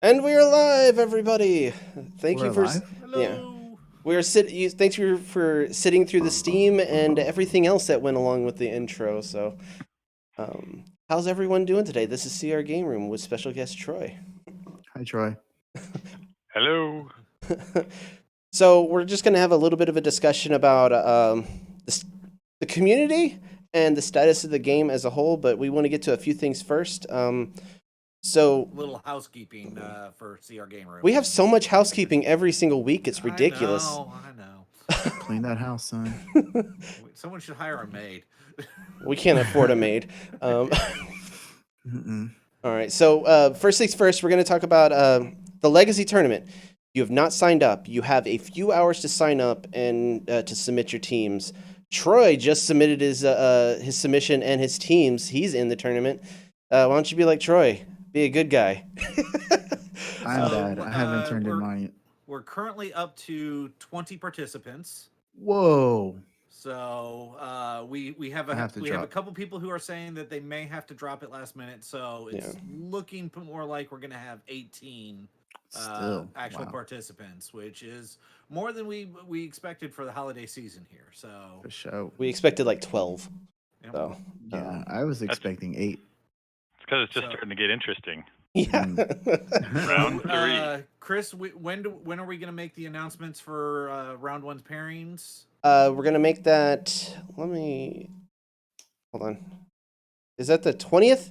And we are live, everybody. Thank We're you for alive? yeah. Hello. We are thanks for sitting through the Steam and everything else that went along with the intro. How's everyone doing today? This is CR Game Room with special guest Troy. Hi, Troy. Hello. So we're just gonna have a little bit of a discussion about the community and the status of the game as a whole, but we want to get to a few things first. So Little housekeeping for CR Game Room. we have so much housekeeping every single week; it's ridiculous. I know. Clean that house, son. Someone should hire a maid. We can't afford a maid. Mm-mm. All right. So first things first, we're going to talk about the Legacy Tournament. You have not signed up. You have a few hours to sign up and to submit your teams. Troy just submitted his submission and his teams. He's in the tournament. Why don't you be like Troy? Be a good guy. I'm bad. I haven't turned in we're, mine yet. we're currently up to 20 participants. Whoa. So we have I have to we have a drop. couple people who are saying that they may have to drop it last minute. So it's looking more like we're going to have 18 Still. actual Wow. participants, which is more than we expected for the holiday season here. So For sure. We expected like 12. Yep. So Yeah, I was expecting 8. It's because it's just So- starting to get interesting. yeah. Round three. Chris, when are we going to make the announcements for round one's pairings? We're gonna make that. Let me hold on. Is that the 20th?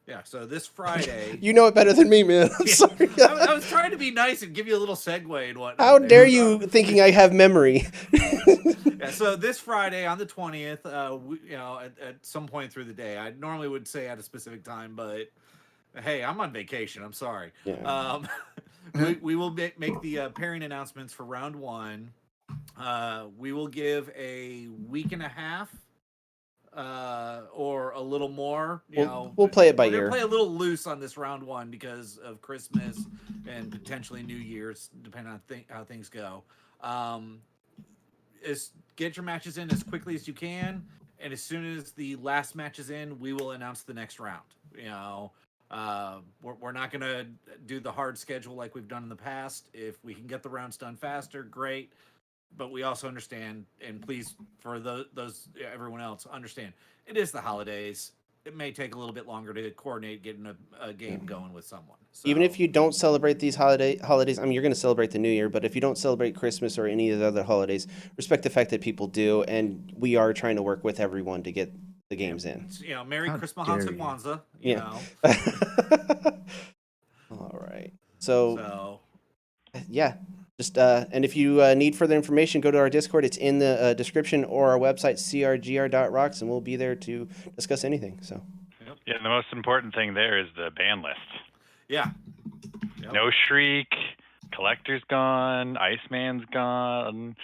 Yeah, so this Friday. You know it better than me, man. I'm Yeah. sorry. I was trying to be nice and give you a little segue and whatnot. How there. dare you thinking I have memory? Yeah, so this Friday on the 20th, at some point through the day, I normally would say at a specific time, but hey, I'm on vacation. I'm sorry. Yeah. We will make the pairing announcements for round one. We will give a week and a half or a little more. We'll play it by we're gonna ear. play a little loose on this round one because of Christmas and potentially New Year's, depending on how things go. Is get your matches in as quickly as you can, and as soon as the last match is in, we will announce the next round. We're not gonna do the hard schedule like we've done in the past. If we can get the rounds done faster, great. But we also understand, and please, for those everyone else, understand it is the holidays. It may take a little bit longer to coordinate getting a game going with someone. So, Even if you don't celebrate these holidays, I mean, you're going to celebrate the New Year, but if you don't celebrate Christmas or any of the other holidays, respect the fact that people do, and we are trying to work with everyone to get the games in. Merry How Christmas, dare Hanukkah, you. Kwanzaa. Yeah. All right. So So yeah, just and if you need further information, go to our Discord. It's in the description or our website crgr.rocks, and we'll be there to discuss anything. So Yeah, the most important thing there is the ban list. yeah. Yep. No Shriek, Collector's gone, Iceman's gone,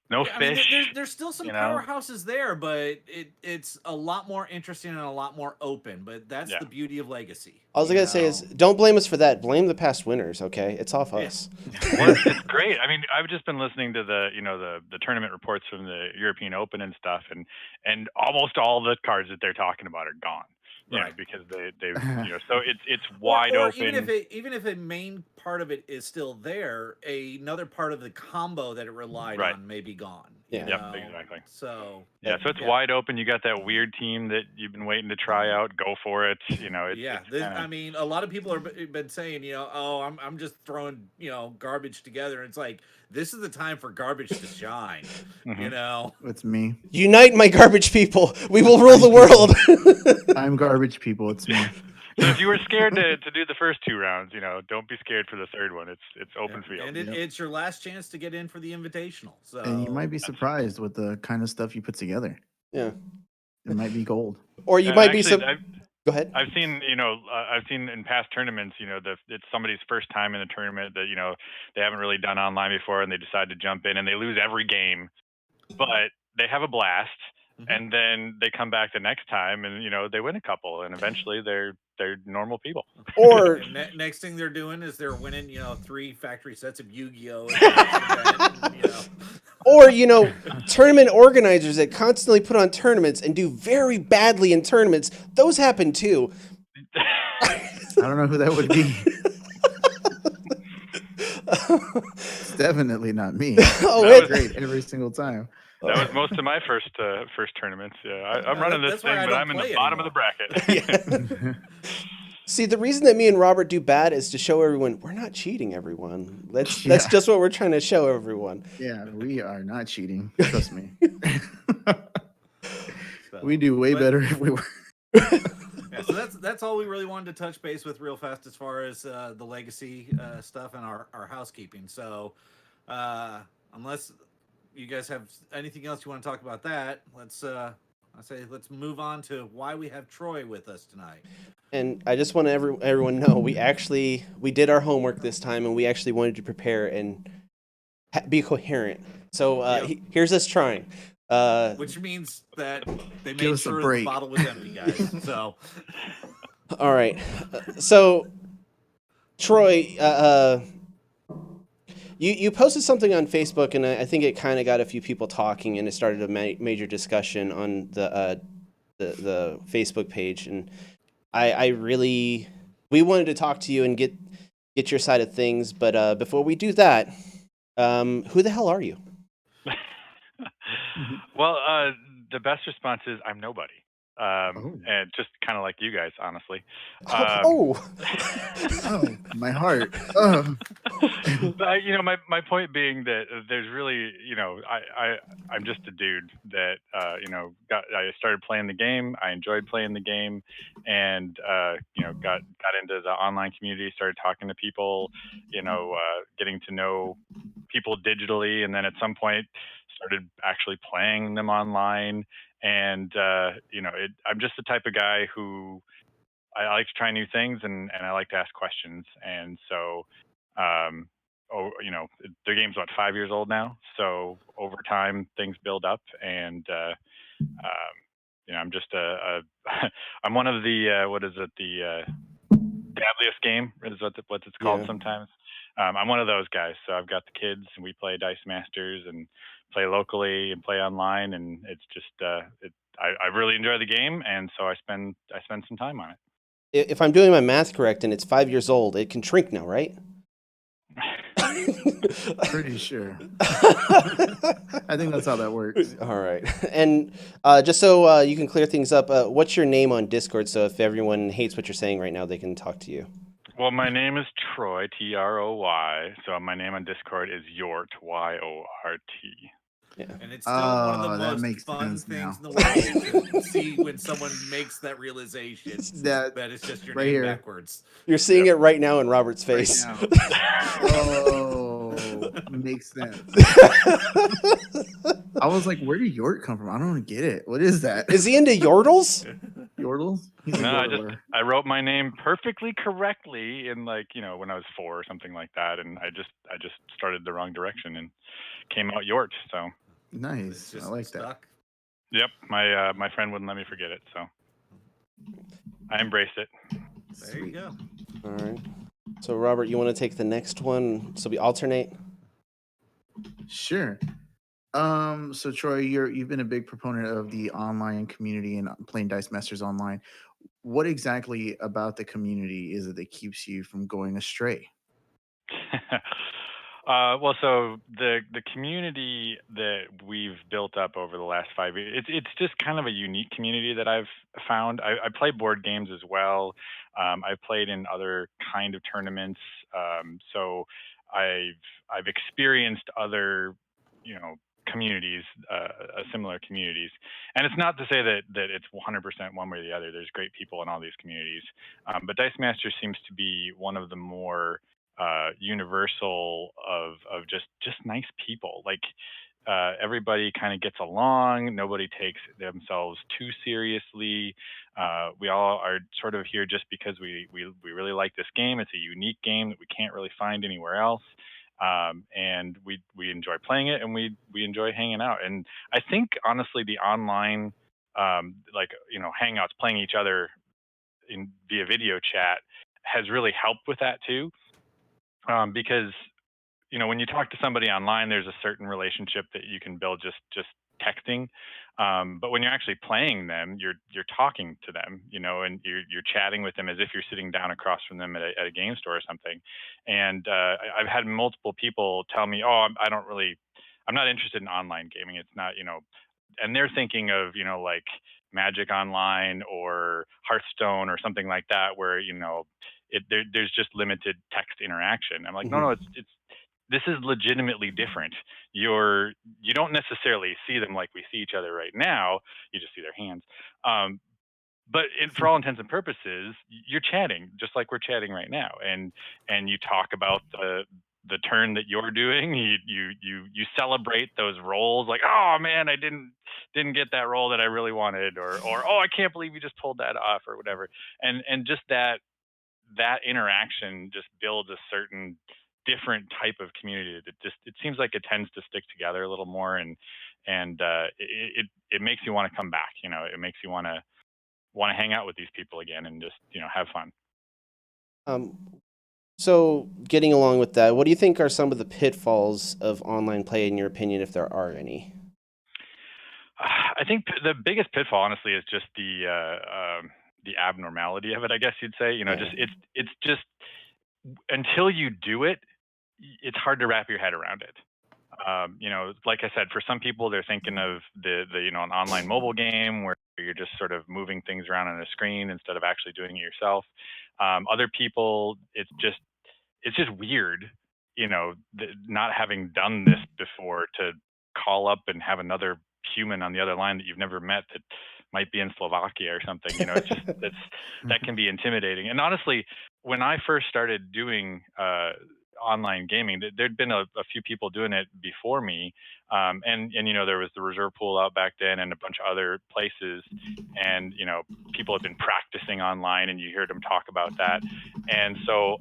no Yeah, I mean, fish. there's still some you know? powerhouses there, but it's a lot more interesting and a lot more open. But that's Yeah. the beauty of Legacy. all I gotta say is, don't blame us for that. Blame the past winners. Okay, it's off us. Well, it's great. I mean, I've just been listening to the tournament reports from the European Open and stuff, and almost all the cards that they're talking about are gone. Right. Because they've so it's wide or open. even if a main part of it is still there, another part of the combo that it relied Right. on may be gone. Yeah. Yep, exactly. So Yeah, so it's wide open. You got that weird team that you've been waiting to try out. Go for it. It's I mean, a lot of people have been saying, oh, I'm just throwing, garbage together. And it's like, this is the time for garbage to shine, It's me. Unite, my garbage people. We will rule the world. I'm garbage people. It's me. So if you were scared to do the first two rounds, don't be scared for the third one. It's open field. And it's your last chance to get in for the invitational. So And you might be surprised with the kind of stuff you put together. Yeah. It might be gold. Or you And might be actually, Go ahead. I've seen in past tournaments, it's somebody's first time in a tournament that they haven't really done online before, and they decide to jump in and they lose every game, but they have a blast, and then they come back the next time and they win a couple, and eventually they're normal people. Or next thing they're doing is they're winning, 3 factory sets of Yu-Gi-Oh. or tournament organizers that constantly put on tournaments and do very badly in tournaments. Those happen too. I don't know who that would be. It's definitely not me. Oh, That It's was great every single time. that was most of my first tournaments. Yeah, I'm running this That's why thing, I but don't I'm in the play bottom of the anymore. bracket. Yeah. See, the reason that me and Robert do bad is to show everyone we're not cheating. Everyone, that's Yeah. just what we're trying to show everyone. Yeah, we are not cheating. Trust me. So, We do way but- better if we were. Yeah, so that's all we really wanted to touch base with real fast as far as the legacy stuff and our housekeeping. So unless you guys have anything else you want to talk about that, let's move on to why we have Troy with us tonight. And I just want everyone know we did our homework this time, and we actually wanted to prepare and be coherent. So Yep. here's us trying. Which means that they Give made us a sure the break. bottle was empty, guys. So All right. So Troy, you posted something on Facebook, and I think it kind of got a few people talking, and it started a major discussion on the Facebook page. And we wanted to talk to you and get your side of things. But before we do that, who the hell are you? Well, the best response is I'm nobody. Oh. And just kind of like you guys, honestly. Oh. Oh, my heart. Oh. But, my point being that there's really, I'm just a dude that, I started playing the game. I enjoyed playing the game, and got into the online community, started talking to people, getting to know people digitally, and then at some point started actually playing them online. And I'm just the type of guy who I like to try new things, and I like to ask questions. And so, the game's 5 years old now. So over time, things build up, and I'm just I'm one of the what is it, the Dabliest game is what it's called sometimes. I'm one of those guys. So I've got the kids, and we play Dice Masters and play locally and play online, and it's just I really enjoy the game, and so I spend some time on it. If I'm doing my math correct, and it's 5 years old, it can shrink now, right? Pretty sure. I think that's how that works. All right. And just so you can clear things up, what's your name on Discord? So if everyone hates what you're saying right now, they can talk to you. Well, my name is Troy, Troy. So my name on Discord is Yort, Yort. Yeah. And it's still one of the that most makes fun sense things now. in the world to see when someone makes that realization that it's just your right name here. backwards. You're seeing it right now in Robert's Right face. now. Oh, makes sense. I was like, where did Yort come from? I don't get it. What is that? Is he into yordles? Yordles? He's a No, yordler. I wrote my name perfectly correctly in when I was 4 or something like that, and I just started the wrong direction and came out Yort. So Nice. I like that. Yep, my friend wouldn't let me forget it, so I embraced it. There you go. All right. So Robert, you want to take the next one? So we alternate. Sure. So Troy, you've been a big proponent of the online community and playing Dice Masters online. What exactly about the community is it that keeps you from going astray? Well, so the community that we've built up over the last 5 years, it's just kind of a unique community that I've found. I play board games as well. I've played in other kind of tournaments. So I've experienced other, communities, similar communities. And it's not to say that it's 100% one way or the other. There's great people in all these communities. But Dice Masters seems to be one of the more universal of just nice people. Like everybody kind of gets along. Nobody takes themselves too seriously. We all are sort of here just because we really like this game. It's a unique game that we can't really find anywhere else. And we enjoy playing it, and we enjoy hanging out. And I think honestly, the online hangouts, playing each other via video chat, has really helped with that too. Because when you talk to somebody online, there's a certain relationship that you can build just texting. But when you're actually playing them, you're talking to them, and you're chatting with them as if you're sitting down across from them at a game store or something. And I've had multiple people tell me, "Oh, I'm not interested in online gaming. It's not, and they're thinking of, like Magic Online or Hearthstone or something like that, where there's just limited text interaction. I'm like, no, it's this is legitimately different. You don't necessarily see them like we see each other right now. You just see their hands. But for all intents and purposes, you're chatting just like we're chatting right now, and you talk about the turn that you're doing. You celebrate those rolls, like, oh man, I didn't get that roll that I really wanted, or oh, I can't believe you just pulled that off, or whatever. And just that interaction just builds a certain different type of community that it seems like it tends to stick together a little more, and it makes you want to come back. It makes you want to hang out with these people again and just have fun. So getting along with that, what do you think are some of the pitfalls of online play, in your opinion, if there are any? I think the biggest pitfall, honestly, is just the abnormality of it, I guess you'd say. Just it's just until you do it, it's hard to wrap your head around it. Like I said, for some people, they're thinking of the an online mobile game where you're just sort of moving things around on a screen instead of actually doing it yourself. Other people, it's just weird, not having done this before, to call up and have another human on the other line that you've never met that might be in Slovakia or something. That can be intimidating. And honestly, when I first started doing online gaming, there'd been a few people doing it before me, and there was the reserve pool out back then and a bunch of other places, and people had been practicing online, and you heard them talk about that. And so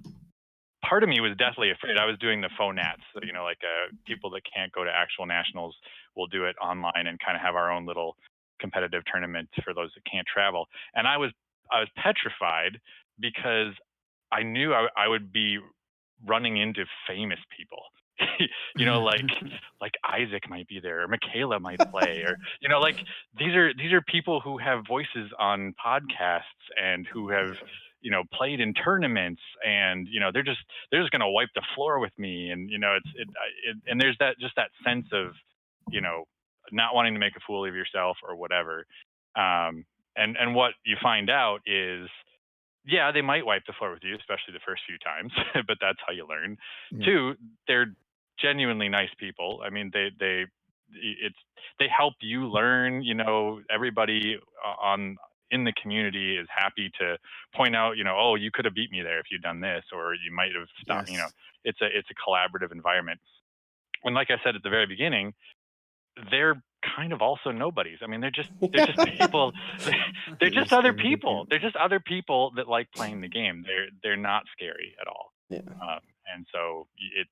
part of me was definitely afraid. I was doing the phonats, so, like people that can't go to actual nationals will do it online and kind of have our own little competitive tournament for those that can't travel. And I was petrified because I knew I would be running into famous people. Like Isaac might be there, or Michaela might play, or like these are people who have voices on podcasts and who have played in tournaments, and they're just gonna wipe the floor with me, and and there's that sense of not wanting to make a fool of yourself or whatever. And what you find out is, yeah, they might wipe the floor with you, especially the first few times, but that's how you learn. Yeah. Two, they're genuinely nice people. I mean, they help you learn. Everybody in the community is happy to point out, oh, you could have beat me there if you'd done this, or you might have stopped. Yes. It's a collaborative environment. And like I said at the very beginning, they're kind of also nobodies. I mean, they're just people. They're just other people. They're just other people that like playing the game. They're not scary at all. Yeah. And so if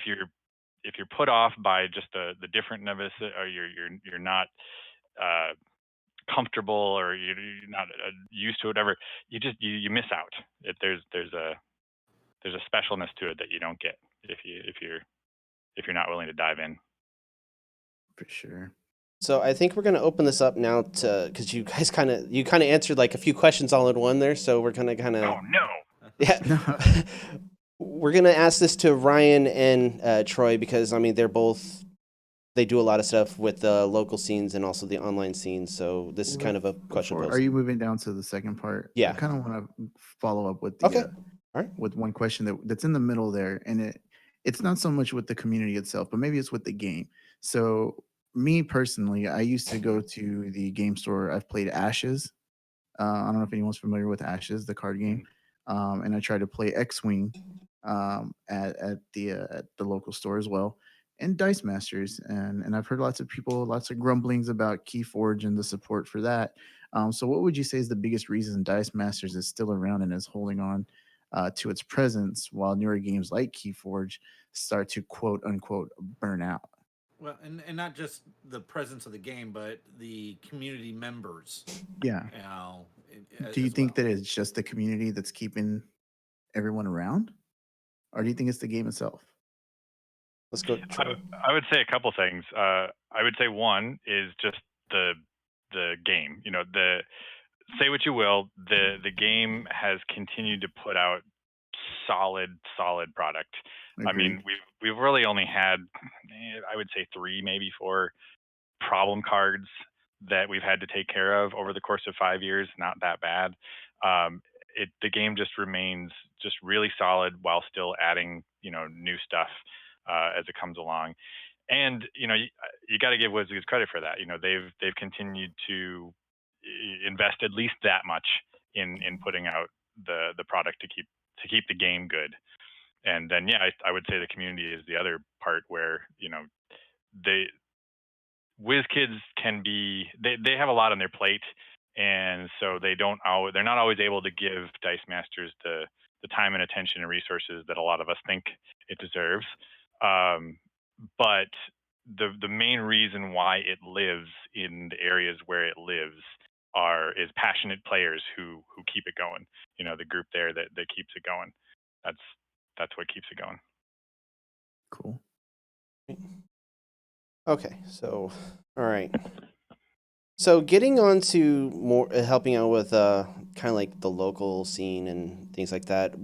you're put off by just the differentness, or you're not comfortable, or you're not used to whatever, you miss out. There's a specialness to it that you don't get if you're not willing to dive in. For sure. So I think we're going to open this up now because you guys kind of answered like a few questions all in one there. So we're going to kind of Oh no. yeah. We're going to ask this to Ryan and Troy, because I mean they do a lot of stuff with the local scenes and also the online scenes. So this is kind of a question. Are you moving down to the second part? Yeah. I kind of want to follow up with the, Okay. All right. with one question that's in the middle there, and it's not so much with the community itself, but maybe it's with the game. So me personally, I used to go to the game store. I've played Ashes. I don't know if anyone's familiar with Ashes, the card game. And I tried to play X-Wing at the local store as well, and Dice Masters. And I've heard lots of grumblings about Keyforge and the support for that. So what would you say is the biggest reason Dice Masters is still around and is holding on to its presence, while newer games like Keyforge start to quote unquote burn out? Well, and not just the presence of the game, but the community members. Yeah. Do you think that it's just the community that's keeping everyone around, or do you think it's the game itself? Let's go, Troy. I would say a couple things. I would say one is just the game. You know, say what you will, the game has continued to put out solid product. I mean, Agreed. we've really only had, I would say 3, maybe 4 problem cards that we've had to take care of over the course of 5 years. Not that bad. The game just remains just really solid while still adding, you know, new stuff as it comes along. And you know, you got to give WizKids credit for that. You know, they've continued to invest at least that much in putting out the product to keep the game good. And then yeah, I would say the community is the other part where, you know, WizKids can be, they have a lot on their plate, and so they're not always able to give Dice Masters the time and attention and resources that a lot of us think it deserves. But the main reason why it lives in the areas where it lives is passionate players who keep it going. You know, the group there that keeps it going. That's what keeps it going. Cool. Okay, so all right. So getting on to more helping out with kind of like the local scene and things like that.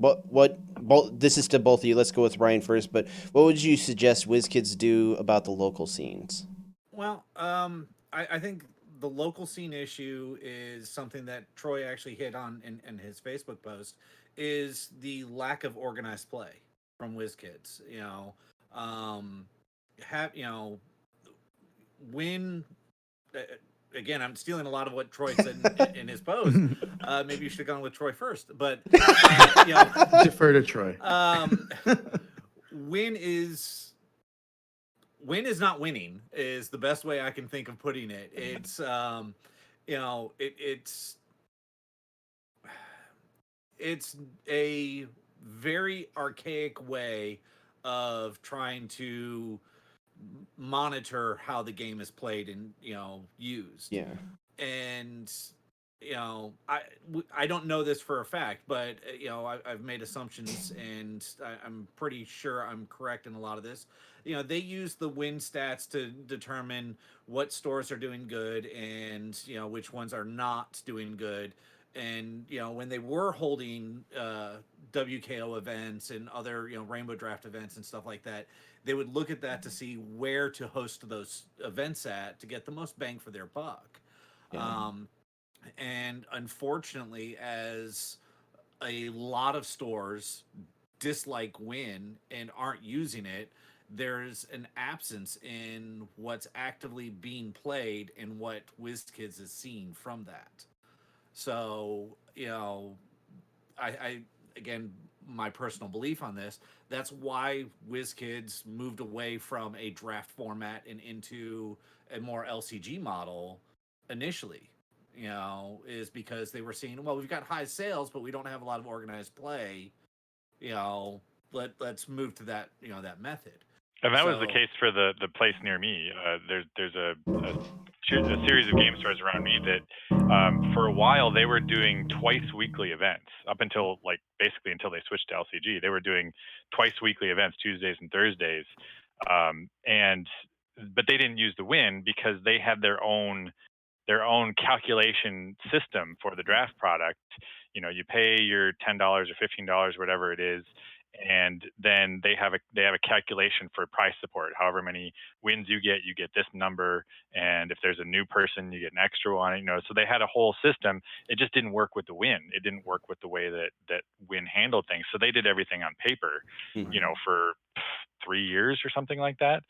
This is to both of you. Let's go with Ryan first. But what would you suggest WizKids do about the local scenes? Well, I think the local scene issue is something that Troy actually hit on in his Facebook post, is the lack of organized play from WizKids. You know, when again, I'm stealing a lot of what Troy said in his post. Maybe you should have gone with Troy first, but you know, Defer to Troy. win is not winning is the best way I can think of putting it. It's you know, it's a very archaic way of trying to monitor how the game is played and, you know, used. Yeah. And you know, I don't know this for a fact, but you know, I've made assumptions, and I'm pretty sure I'm correct in a lot of this. You know, they use the win stats to determine what stores are doing good and, you know, which ones are not doing good. And you know, when they were holding WKO events and other, you know, Rainbow Draft events and stuff like that, they would look at that to see where to host those events at to get the most bang for their buck. Yeah. And unfortunately, as a lot of stores dislike Win and aren't using it, there's an absence in what's actively being played and what WizKids is seeing from that. So, you know, I again, my personal belief on this, that's why WizKids moved away from a draft format and into a more LCG model initially. You know, is because they were seeing, well, we've got high sales, but we don't have a lot of organized play. You know, let's move to that, you know, that method. And that was the case for the place near me. There's a series of game stores around me that for a while they were doing twice weekly events up until basically until they switched to LCG. They were doing twice weekly events, Tuesdays and Thursdays, but they didn't use the win because they had their own calculation system for the draft product. You know, you pay your $10 or $15, whatever it is, and then they have a calculation for price support. However many wins you get this number, and if there's a new person, you get an extra one. You know, so they had a whole system. It just didn't work with the win. It didn't work with the way that win handled things. So they did everything on paper. Mhm. You know, for 3 years or something like that.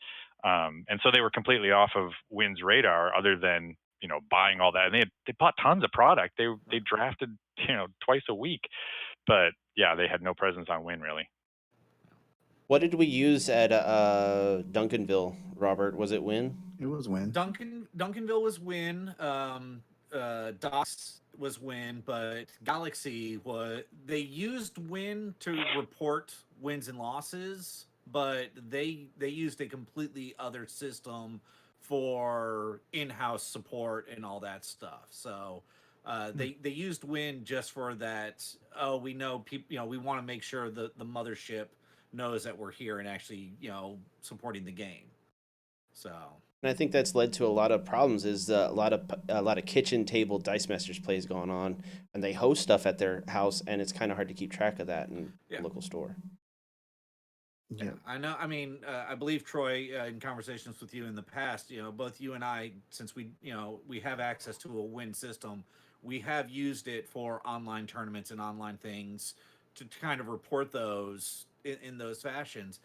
And so they were completely off of Win's radar, other than, you know, buying all that. And they bought tons of product. They drafted, you know, twice a week, but yeah, they had no presence on Win really. What did we use at Duncanville, Robert? Was it Win? It was Win. Duncanville was Win. DOS was Win, but Galaxy they used Win to report wins and losses, but they used a completely other system for in-house support and all that stuff. So they used Win just for that. Oh, we know people. You know, we want to make sure the mothership knows that we're here and actually, supporting the game. So. And I think that's led to a lot of problems. Is a lot of kitchen table Dice Masters plays going on, and they host stuff at their house, and it's kind of hard to keep track of that in the local store. Yeah. I know. I mean, I believe Troy, in conversations with you in the past, both you and I, since we have access to a win system, we have used it for online tournaments and online things to kind of report those in those fashions.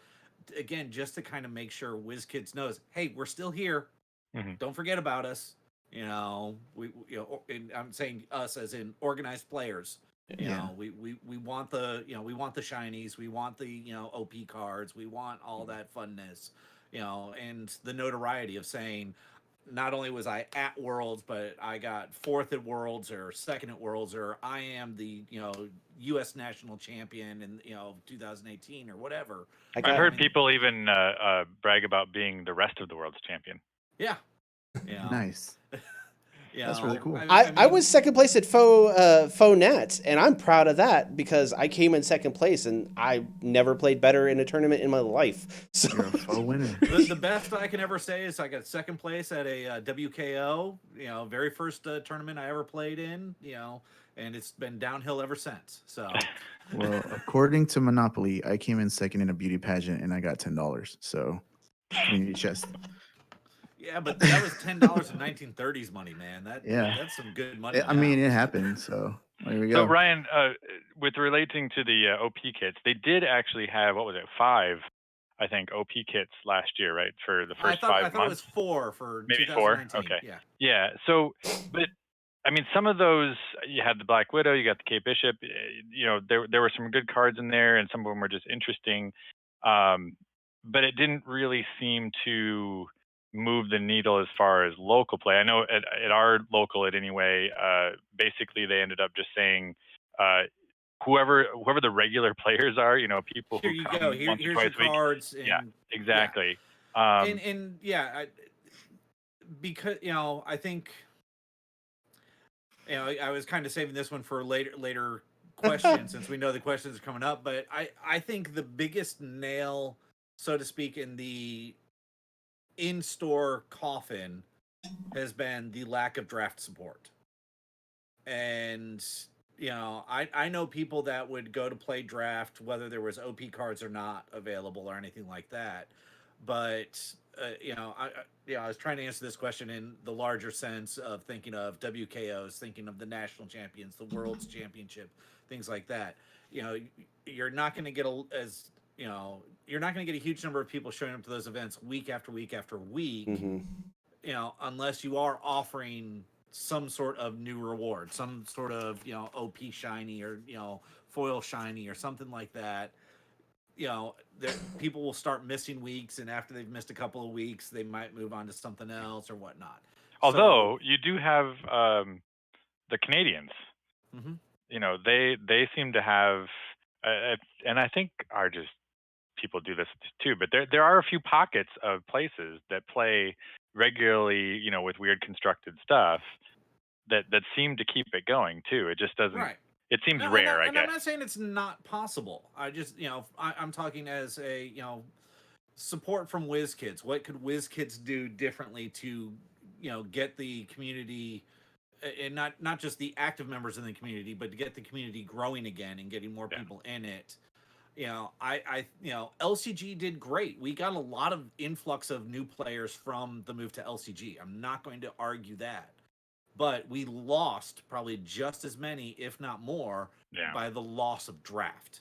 Again, just to kind of make sure WizKids knows, hey, we're still here. Mm-hmm. Don't forget about us. And I'm saying us as in organized players. We want the we want the shinies, we want the OP cards, we want all that funness, and the notoriety of saying, not only was I at Worlds, but I got 4th at Worlds or 2nd at Worlds, or I am the U.S. national champion in 2018 or whatever. I've heard people even brag about being the rest of the world's champion. Yeah. Nice. That's really cool. I was second place at Faux Nats, and I'm proud of that because I came in second place, and I never played better in a tournament in my life. So you're a faux winner. The best I can ever say is I got second place at a WKO, very first tournament I ever played in, and it's been downhill ever since. So, well, according to Monopoly, I came in second in a beauty pageant, and I got $10. So, community chest. Yeah, but that was $10 in 1930s money, man. That's some good money. I mean, it happened. So there we go. So Ryan, with relating to the OP kits, they did actually have 5, I think, OP kits last year, right? For the first 5 months. I thought it was 4 for maybe 2019. 4. Okay. Yeah. Yeah. So, but I mean, some of those, you had the Black Widow, you got the Kate Bishop. There were some good cards in there, and some of them were just interesting. But it didn't really seem to move the needle as far as local play. I know at our local, basically they ended up just saying, whoever the regular players are, people Here who you come go. once or Here's twice your a week. cards. Yeah, exactly. Because I think I was kind of saving this one for later questions since we know the questions are coming up. But I think the biggest nail, so to speak, in the in-store coffin has been the lack of draft support. And I know people that would go to play draft whether there was OP cards or not available or anything like that. But I was trying to answer this question in the larger sense of thinking of WKOs, thinking of the national champions, the world's championship, things like that. You're not going to get you're not going to get a huge number of people showing up to those events week after week after week, unless you are offering some sort of new reward, some sort of, OP shiny or, foil shiny or something like that. People will start missing weeks, and after they've missed a couple of weeks, they might move on to something else or whatnot. Although you do have the Canadians, they seem to have, and I think are just people do this too, but there are a few pockets of places that play regularly, with weird constructed stuff that seem to keep it going too. It just doesn't. Right. It seems rare, I guess. I'm not saying it's not possible. I just, I'm talking as a, support from WizKids. What could WizKids do differently to, get the community, and not just the active members in the community, but to get the community growing again and getting more people in it. LCG did great. We got a lot of influx of new players from the move to LCG. I'm not going to argue that. But we lost probably just as many, if not more, by the loss of draft.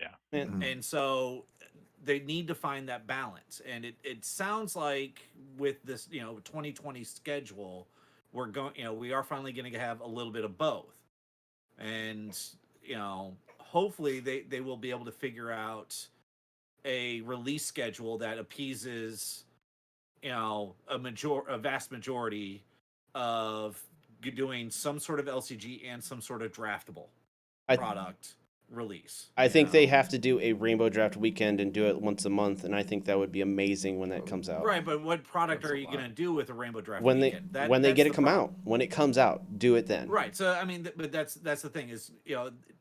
Yeah. And so they need to find that balance. And it sounds like with this, 2020 schedule, we are finally going to have a little bit of both. And, hopefully they will be able to figure out a release schedule that appeases, a vast majority of doing some sort of LCG and some sort of draftable product release. I you think they know? have to do a Rainbow Draft weekend and do it once a month, and I think that would be amazing when that comes out. Right, but what product That's are a you lot. going to do with a Rainbow Draft When weekend? they get That's it the come problem. out, when it comes out, do it then. Right. So I mean, but that's the thing is,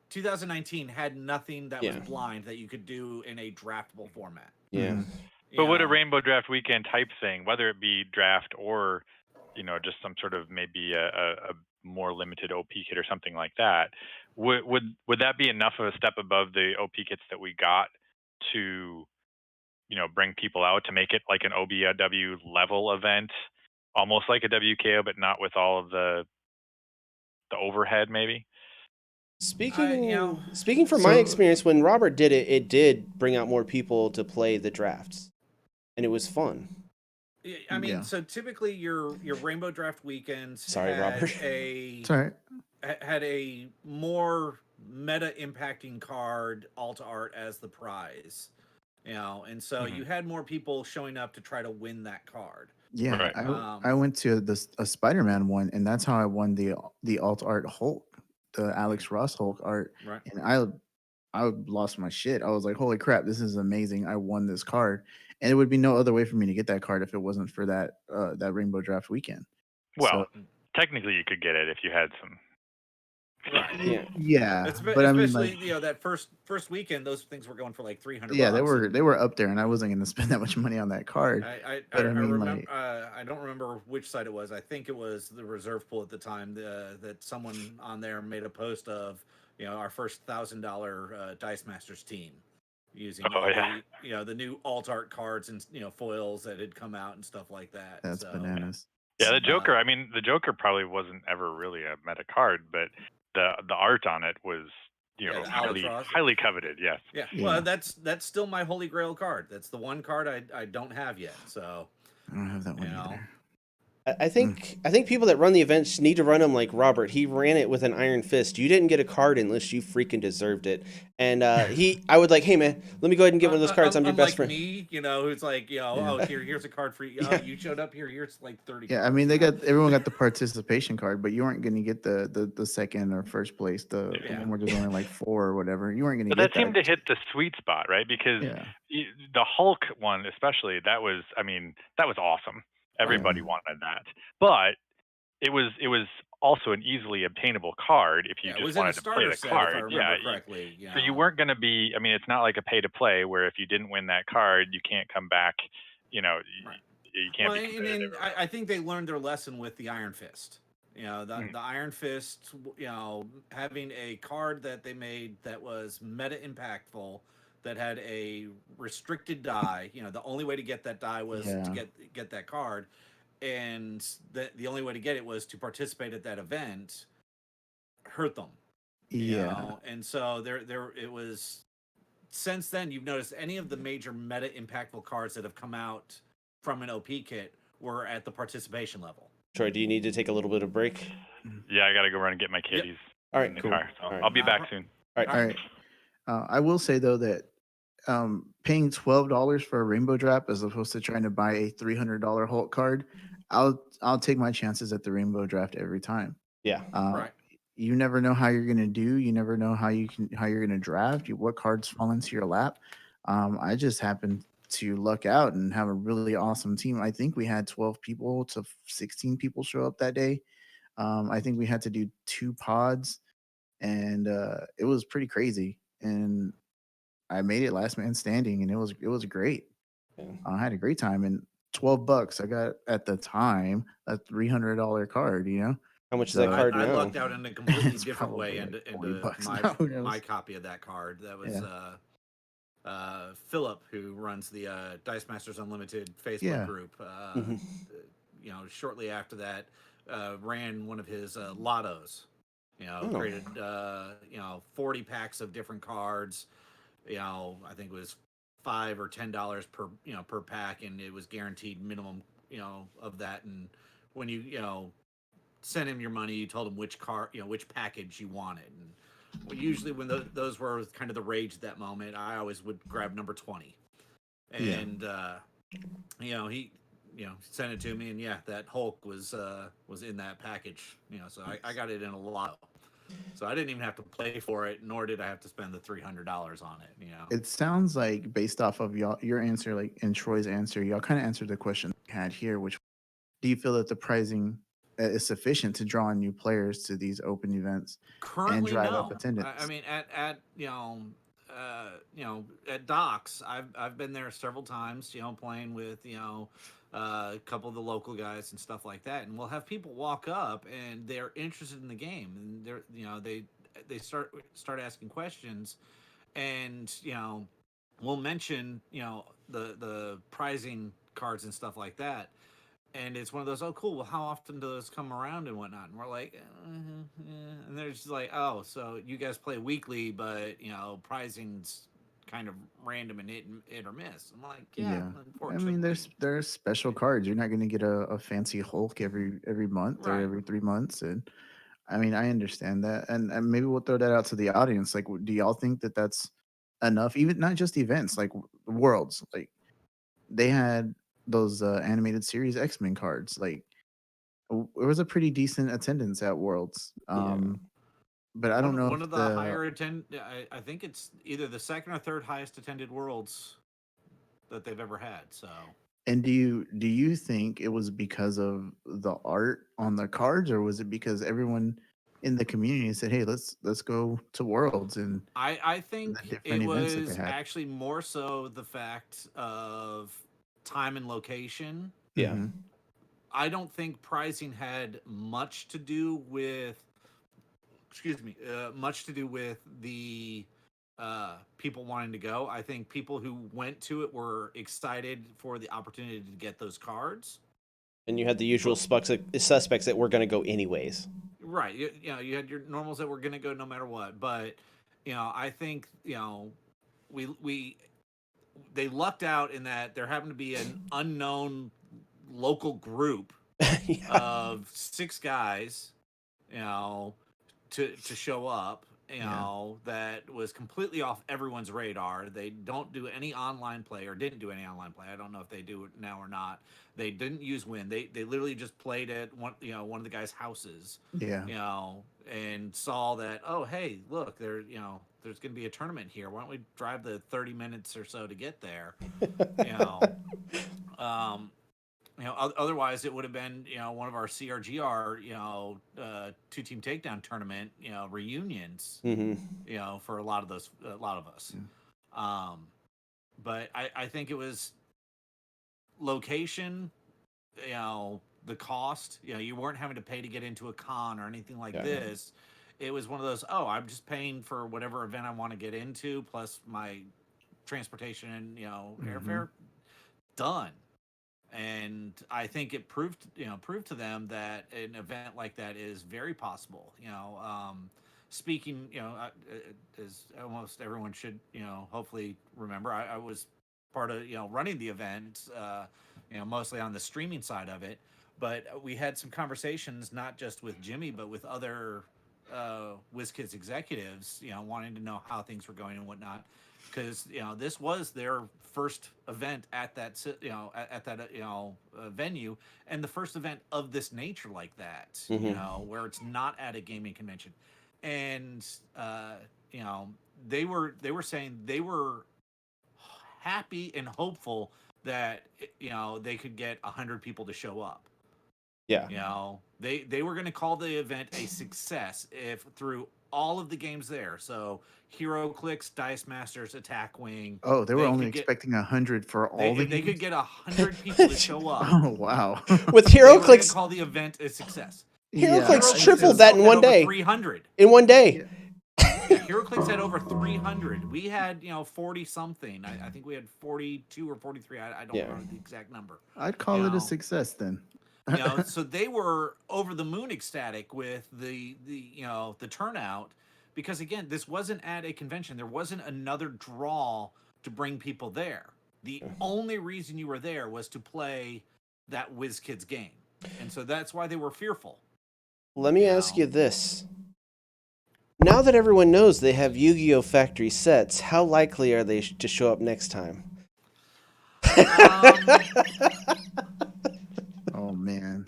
2019 had nothing that was Yeah. blind that you could do in a draftable format. Yeah. Mhm. But You would a know? Rainbow Draft weekend type thing, whether it be draft or, just some sort of maybe a more limited OP kit or something like that, would that be enough of a step above the OP kits that we got to, bring people out to make it like an OBW level event, almost like a WKO, but not with all of the overhead, maybe? Speaking from my So- experience, when Robert did it, it did bring out more people to play the drafts, and it was fun. I mean, Yeah. so typically your Rainbow Draft weekends Sorry, had Robert. It's all right. had a more meta impacting card, alt art as the prize. And so Mhm. you had more people showing up to try to win that card. Yeah, Right. I went to a Spider-Man one, and that's how I won the alt art Hulk, the Alex Ross Hulk art, Right. and I lost my shit. I was like, holy crap, this is amazing! I won this card, and it would be no other way for me to get that card if it wasn't for that Rainbow Draft weekend. Well, So, technically you could get it if you had some. Right. Yeah. yeah, but I mean, Especially like, that first weekend, those things were going for like $300. yeah, they and were up there, and I wasn't going to spend that much money on that card. I But I mean, remember. like, I don't remember which site it was. I think it was the reserve pool at the time. That someone on there made a post of, our first $1,000 Dice Masters team, using Oh, yeah. the new alt art cards and foils that had come out and stuff like that. that's So, bananas. Yeah, the Joker. I mean, the Joker probably wasn't ever really a meta card, but the art on it was, Yeah, the Alex highly Ross. highly coveted. Yes. Yeah. Yeah. Well, that's still my holy grail card. That's the one card I don't have yet. So, I don't have that one You know. either. I think people that run the events need to run them like Robert. He ran it with an iron fist. You didn't get a card unless you freaking deserved it. And I would like, hey man, let me go ahead and get one of those cards. I'm your best friend. me, who's like, oh, here's a card for you. Oh, Yeah. you showed up here. Here's like 30. Yeah, I cards. mean, everyone got the participation card, but you weren't going to get the second or first place, the Yeah. one where there's only like 4 or whatever. You weren't going to But get that seemed to hit the sweet spot, right? Because Yeah. the Hulk one, especially, that was awesome. Everybody wanted that, but it was also an easily obtainable card if you Yeah, it just was in a wanted to play starter the set, card. if I remember correctly. So you weren't going to be. I mean, it's not like a pay to play where if you didn't win that card, you can't come back. Right. You can't Well, be competitive. I think they learned their lesson with the Iron Fist. The Iron Fist, having a card that they made that was meta impactful, that had a restricted die. The only way to get that die was Yeah. to get that card, and the only way to get it was to participate at that event. Hurt them. Yeah. And so there it was. Since then, you've noticed any of the major meta impactful cards that have come out from an OP kit were at the participation level. Troy, do you need to take a little bit of break? Yeah, I got to go run and get my kid. Yep. He's All in right, the cool. car, so All right. I'll be No back problem. soon. All right. All right. I will say though that paying $12 for a Rainbow Draft as opposed to trying to buy a $300 Hulk card, I'll take my chances at the Rainbow Draft every time. Yeah. Right. You never know how you're gonna do. You never know how you're gonna draft. What cards fall into your lap. I just happened to luck out and have a really awesome team. I think we had 12 people to 16 people show up that day. I think we had to do 2 pods, and it was pretty crazy. And I made it last man standing, and it was great. Yeah. I had a great time, and $12. I got at the time a $300 card. How much is So- that card I now? lucked out in a completely It's different way probably into, like 40 bucks my now, who knows? my copy of that card. That was Philip, who runs the Dice Masters Unlimited Facebook Yeah. group. Mhm. Shortly after that, ran one of his lottos. Oh. Created 40 packs of different cards. I think it was $5 or $10 per pack, and it was guaranteed minimum of that. And when you sent him your money, you told him which which package you wanted. And usually when those were kind of the rage at that moment, I always would grab number 20. And he sent it to me, and that Hulk was in that package. So I got it in a lot. So I didn't even have to play for it, nor did I have to spend the $300 on it. It sounds like, based off of your answer, like in Troy's answer, y'all kind of answered the question we had here, which, do you feel that the pricing is sufficient to draw in new players to these open events and Currently, drive up no. attendance? I mean, at at Docks, I've been there several times. Playing with a couple of the local guys and stuff like that, and we'll have people walk up and they're interested in the game, and they start asking questions, and we'll mention the prizing cards and stuff like that. And it's one of those, oh, cool. Well, how often do those come around and whatnot? And we're like, and they're just like, oh, so you guys play weekly, but prizing's kind of random and hit or miss. I'm like, yeah, Yeah. I unfortunately. mean, there's special cards. You're not going to get a fancy Hulk every month or Right. every 3 months, and I mean, I understand that, and maybe we'll throw that out to the audience. Like, do y'all think that that's enough? Even not just events, like Worlds, like they had those animated series X-Men cards. Like, it was a pretty decent attendance at Worlds. But I don't know One if of the higher I think it's either the second or third highest attended Worlds that they've ever had. So. And do you think it was because of the art on the cards, or was it because everyone in the community said, "Hey, let's go to Worlds"? And I think the different it events that they was had. actually more so the fact of time and location. Yeah. Mhm. I don't think pricing had much to do with, much to do with the people wanting to go. I think people who went to it were excited for the opportunity to get those cards. And you had the usual suspects that were going to go anyways. Right. You had your normals that were going to go no matter what. But, I think, they lucked out in that there happened to be an unknown local group Yeah. of 6 guys, to show up, that was completely off everyone's radar. They don't do any online play, or didn't do any online play. I don't know if they do it now or not. They didn't use Win. They literally just played at one of the guys' houses. Yeah. And saw that, oh, hey, look, there's going to be a tournament here. Why don't we drive the 30 minutes or so to get there? Otherwise it would have been, one of our CRGR, 2-team takedown tournament, reunions, Mm-hmm. for a lot of us. Yeah. But I think it was location, the cost, you weren't having to pay to get into a con or anything like this. It was one of those, oh, I'm just paying for whatever event I want to get into, plus my transportation and, airfare, done. And I think it proved to them that an event like that is very possible. Speaking, as almost everyone should, hopefully remember, I was part of, running the event, mostly on the streaming side of it. But we had some conversations, not just with Jimmy, but with other WizKids executives, wanting to know how things were going and whatnot. Because this was their first event at that venue, and the first event of this nature like that, where it's not at a gaming convention, and they were saying they were happy and hopeful that they could get 100 people to show up. Yeah. They were going to call the event a success if through all of the games there. So HeroClix, Dice Masters, Attack Wing. Oh, they were only expecting 100 for all the games? They could get 100 people to show up. Oh, wow. With They were gonna HeroClix, call the event a success. HeroClix Yeah, tripled that in one day. 300. In one day. HeroClix had over 300. We had 40 something. I think we had 42 or 43. I don't remember the exact number. I'd call it a success then. So they were over the moon ecstatic with the turnout, because again, this wasn't at a convention. There wasn't another draw to bring people there. The only reason you were there was to play that WizKids game, and so that's why they were fearful. Let me ask you this. Now that everyone knows they have Yu-Gi-Oh! Factory sets, how likely are they to show up next time? Oh, man.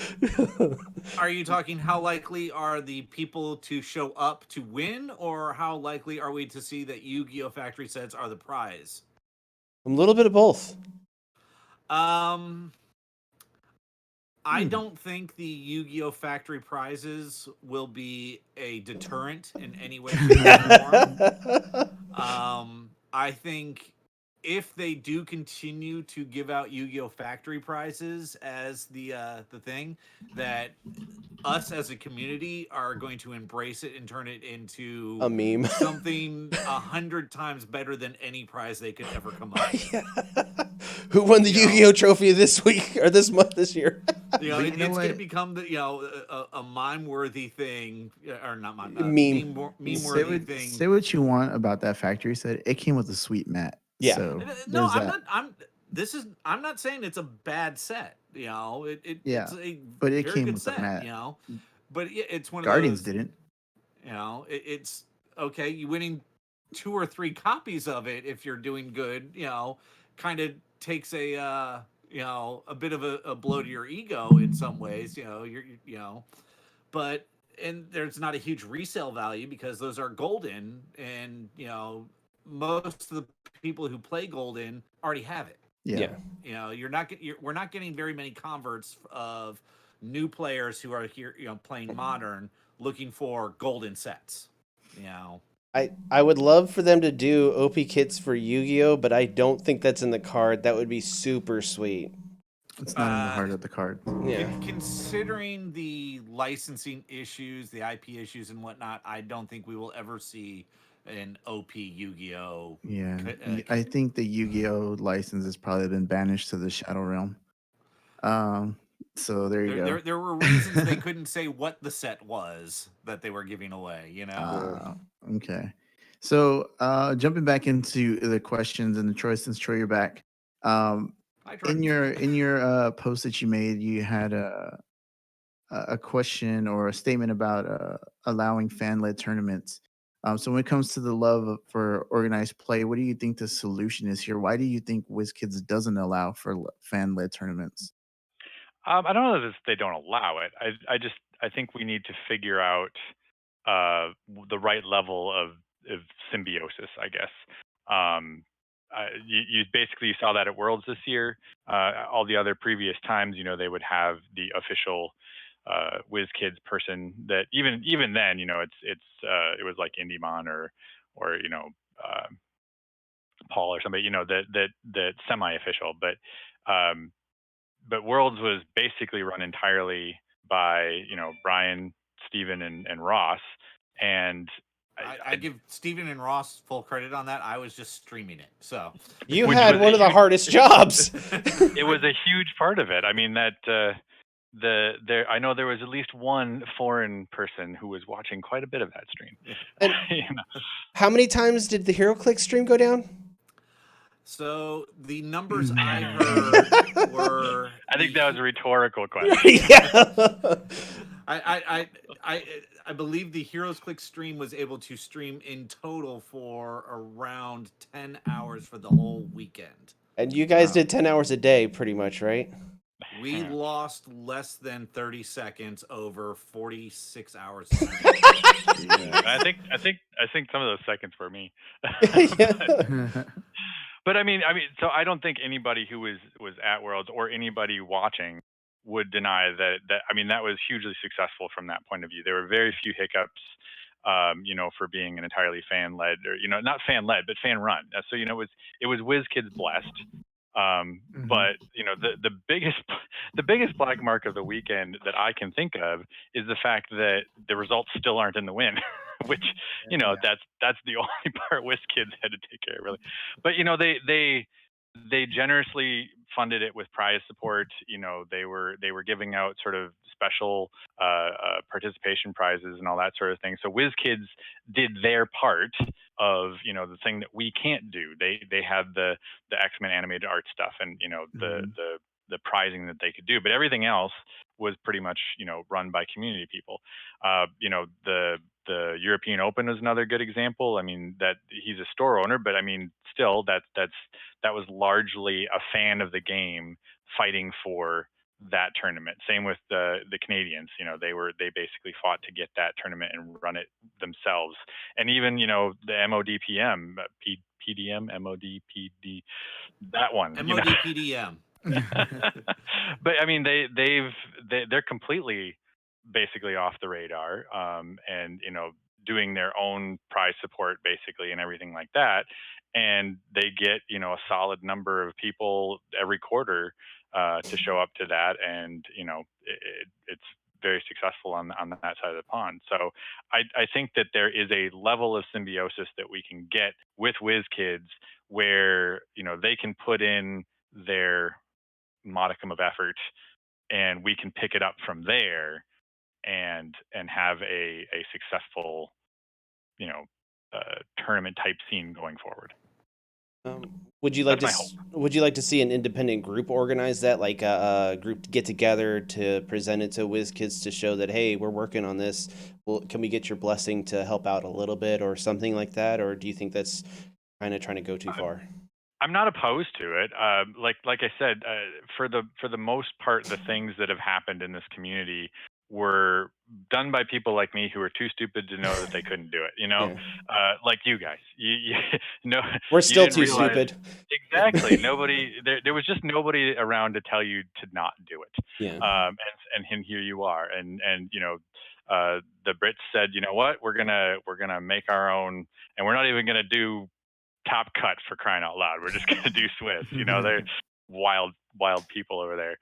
Are you talking how likely are the people to show up to win, or how likely are we to see that Yu-Gi-Oh! Factory sets are the prize? A little bit of both. Um, I Hmm. don't think the Yu-Gi-Oh! Factory prizes will be a deterrent in any way, shape, or form. I think if they do continue to give out Yu-Gi-Oh! Factory prizes as the thing, that us as a community are going to embrace it and turn it into A meme. something 100 times better than any prize they could ever come up with. Yeah. Who won the You know. Yu-Gi-Oh trophy this week or this month this year? You know, But it's you know going to what? become a mime-worthy thing, or not mime, Meme. meme-worthy thing. Say what you want about that factory set. It came with a sweet mat. Yeah. So No, there's that. I'm not saying it's a bad set. You know, Yeah, it's a but it very came good with a set. mat. You know, but it's one of Guardians those. didn't. You know, it's okay. You winning 2 or 3 copies of it if you're doing good. You know, kind of takes a a bit of a blow to your ego in some ways. But and there's not a huge resale value because those are golden, and most of the people who play golden already have it. Yeah. We're not getting very many converts of new players who are here, playing modern, looking for golden sets. I would love for them to do OP kits for Yu-Gi-Oh, but I don't think that's in the card. That would be super sweet. It's not in the heart of the card. Yeah. Considering the licensing issues, the IP issues, and whatnot, I don't think we will ever see an OP Yu-Gi-Oh. Yeah. I think the Yu-Gi-Oh license has probably been banished to the Shadow Realm. So there you go. There were reasons they couldn't say what the set was that they were giving away. Okay. So jumping back into the questions and the Troy, since Troy, you're back. In your post that you made, you had a question or a statement about allowing fan-led tournaments. So when it comes to the love for organized play, what do you think the solution is here? Why do you think WizKids doesn't allow for fan-led tournaments? I don't know that they don't allow it. I think we need to figure out the right level of symbiosis, I guess. You basically saw that at Worlds this year. All the other previous times, they would have the official WizKids person that even then, it was like Indymon or uh, Paul or somebody, that semi-official, but Worlds was basically run entirely by Brian, Steven, and Ross, and I give Steven and Ross full credit on that. I was just streaming it, so you had one of the hardest jobs. It was a huge part of it. I mean that I know there was at least one foreign person who was watching quite a bit of that stream. And how many times did the HeroClix stream go down? So the numbers I heard were. I think that was a rhetorical question. Yeah. I believe the Heroes Click stream was able to stream in total for around 10 hours for the whole weekend. And you guys did 10 hours a day, pretty much, right? We lost less than 30 seconds over 46 hours. I think some of those seconds were me. But I mean, so I don't think anybody who was at Worlds or anybody watching would deny that. I mean, that was hugely successful from that point of view. There were very few hiccups, for being an entirely fan-led, or not fan-led, but fan-run. So it was WizKids blessed. But the biggest black mark of the weekend that I can think of is the fact that the results still aren't in the win, which that's the only part WizKids had to take care of, really. But they generously funded it with prize support. They were giving out sort of special participation prizes and all that sort of thing. So WizKids did their part of the thing that we can't do. They had the X-Men animated art stuff and the prizing that they could do, but everything else was pretty much run by community people. The European Open is another good example. I mean, that he's a store owner, but I mean, still that was largely a fan of the game fighting for that tournament. Same with the Canadians. They basically fought to get that tournament and run it themselves. And even the MODPM, PDM, MODPD, that one. MODPDM. But I mean, they're completely basically off the radar, and doing their own prize support basically and everything like that, and they get a solid number of people every quarter to show up to that, and it's very successful on that side of the pond. So I think that there is a level of symbiosis that we can get with WizKids where they can put in their modicum of effort and we can pick it up from there and have a successful tournament type scene going forward. Would you like That's to my would you like to see an independent group organize that, like a group get together to present it to WizKids to show that, hey, we're working on this. Well, can we get your blessing to help out a little bit or something like that? Or do you think that's kind of trying to go too far? I'm not opposed to it. Like I said, for the most part, the things that have happened in this community were done by people like me who were too stupid to know that they couldn't do it. Yeah. Like you guys. No, We're you still didn't too realize- stupid. Exactly. Nobody. There was just nobody around to tell you to not do it. Yeah. And here you are. And the Brits said, you know what? We're gonna make our own, and we're not even gonna do Top Cut, for crying out loud. We're just gonna do Swiss. They're wild people over there.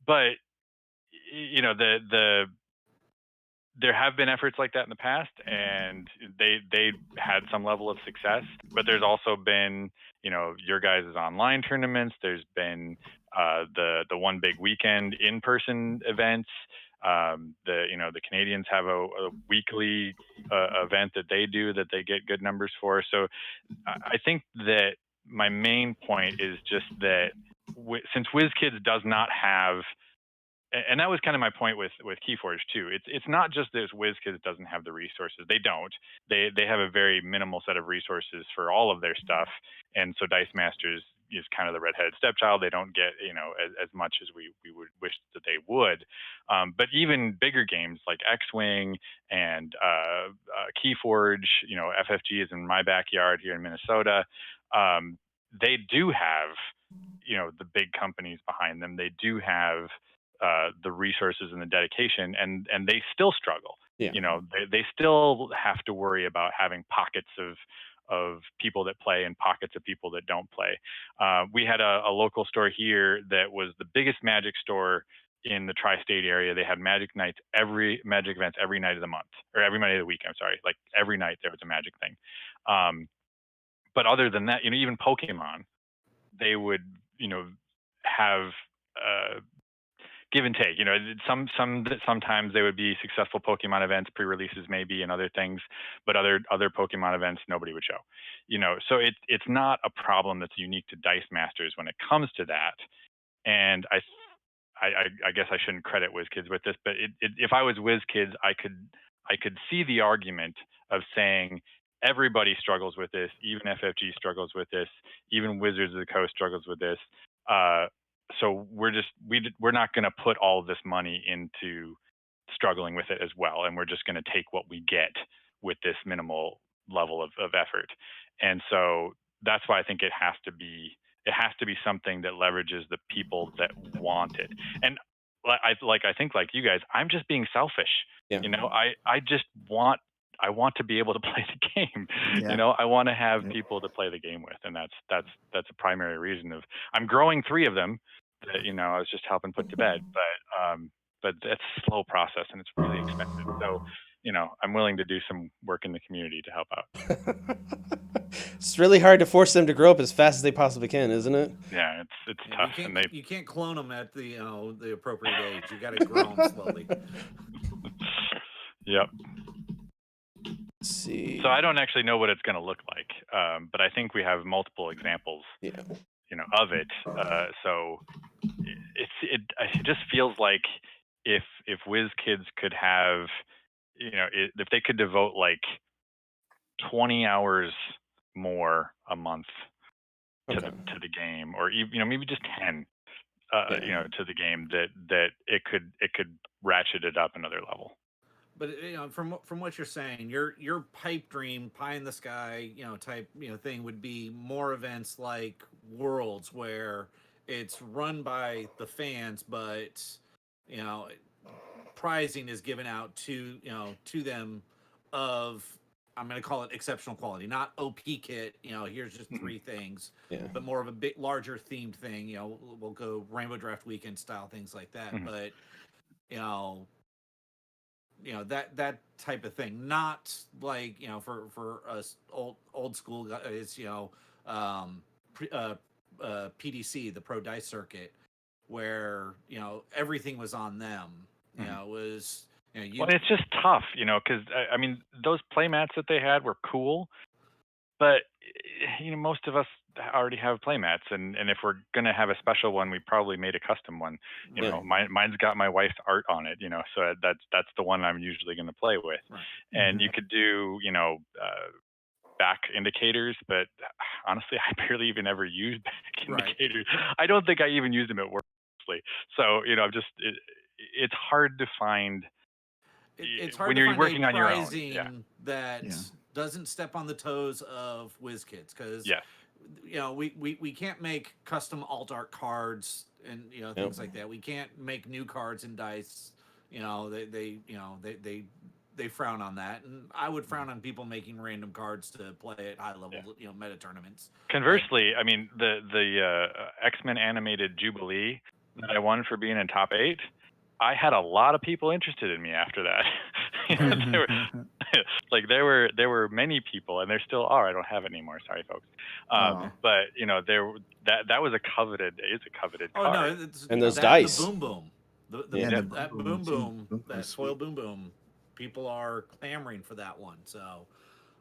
But there have been efforts like that in the past, and they had some level of success. But there's also been your guys' online tournaments. There's been the one big weekend in-person events. The Canadians have a weekly event that they do that they get good numbers for. So I think that my main point is just that since WizKids does not have, and that was kind of my point with Keyforge too. It's not just that WizKids doesn't have the resources. They don't. They have a very minimal set of resources for all of their stuff, and so Dice Masters is kind of the redheaded stepchild. They don't get as much as we would wish that they would. But even bigger games like X-Wing and Keyforge, FFG is in my backyard here in Minnesota. They do have the big companies behind them. They do have the resources and the dedication, and they still struggle. Yeah. They still have to worry about having pockets of people that play and pockets of people that don't play. We had a local store here that was the biggest Magic store in the tri-state area. They had Magic events every night of the month, or every night of the week. I'm sorry, like every night there was a Magic thing. But other than that, even Pokemon, they would have give and take. Sometimes they would be successful Pokemon events, pre-releases maybe, and other things, but other Pokemon events nobody would show. So it's not a problem that's unique to Dice Masters when it comes to that. And I guess I shouldn't credit WizKids with this, but if I was WizKids, I could see the argument of saying everybody struggles with this, even FFG struggles with this, even Wizards of the Coast struggles with this. So we're not going to put all of this money into struggling with it as well, and we're just going to take what we get with this minimal level of effort. And so that's why I think it has to be something that leverages the people that want it. And I think like you guys, I'm just being selfish. Yeah. I just want to be able to play the game. Yeah. I want to have people to play the game with, and that's a primary reason of I'm growing 3 of them that I was just helping put to bed, but it's a slow process and it's really expensive. So I'm willing to do some work in the community to help out. It's really hard to force them to grow up as fast as they possibly can, isn't it? Yeah, it's tough. You can't clone them at the appropriate age. You got to grow them slowly. Yep. Let's see. So I don't actually know what it's going to look like, but I think we have multiple examples. Yeah. Of it. So it just feels like if WizKids could have, if they could devote like 20 hours more a month to the game, or even maybe just 10, Yeah. to the game that it could ratchet it up another level. But from what you're saying, your pipe dream, pie in the sky, type thing would be more events like Worlds, where it's run by the fans, but you know prizing is given out to them of, I'm going to call it exceptional quality, not OP kit. Here's just Mhm. 3 things, Yeah. but more of a bit larger themed thing. We'll go Rainbow Draft Weekend style things like that. Mhm. But you know that type of thing, not like for us old school guys, pre, PDC, the Pro Dice Circuit, where everything was on them. Mhm. It was Well, it's just tough, because I mean, those playmats that they had were cool, but most of us already have playmats, and if we're gonna have a special one, we probably made a custom one. right, Mine's got my wife's art on it, so that's the one I'm usually gonna play with. right. And Mhm. you could do, back indicators, but honestly, I barely even ever use back Right. indicators. I don't think I even use them at work, honestly. So, it's hard to find It's hard when to you're find a working on your own. Yeah. pricing that Yeah. doesn't step on the toes of WizKids, because Yes. we can't make custom alt art cards and Yep. things like that. We can't make new cards in dice. They frown on that, and I would frown on people making random cards to play at high level Yeah. meta tournaments. Conversely, I mean, the X-Men animated Jubilee that I won for being in top 8, I had a lot of people interested in me after that. There were, like there were many people, and there still are. I don't have it anymore. Sorry, folks. Oh. But that was a coveted Oh no, card. it's And those that dice. and the boom boom, Yeah. Yeah, the that boom boom boom too. boom, Boom that was foil sweet. boom boom. People are clamoring for that one. So,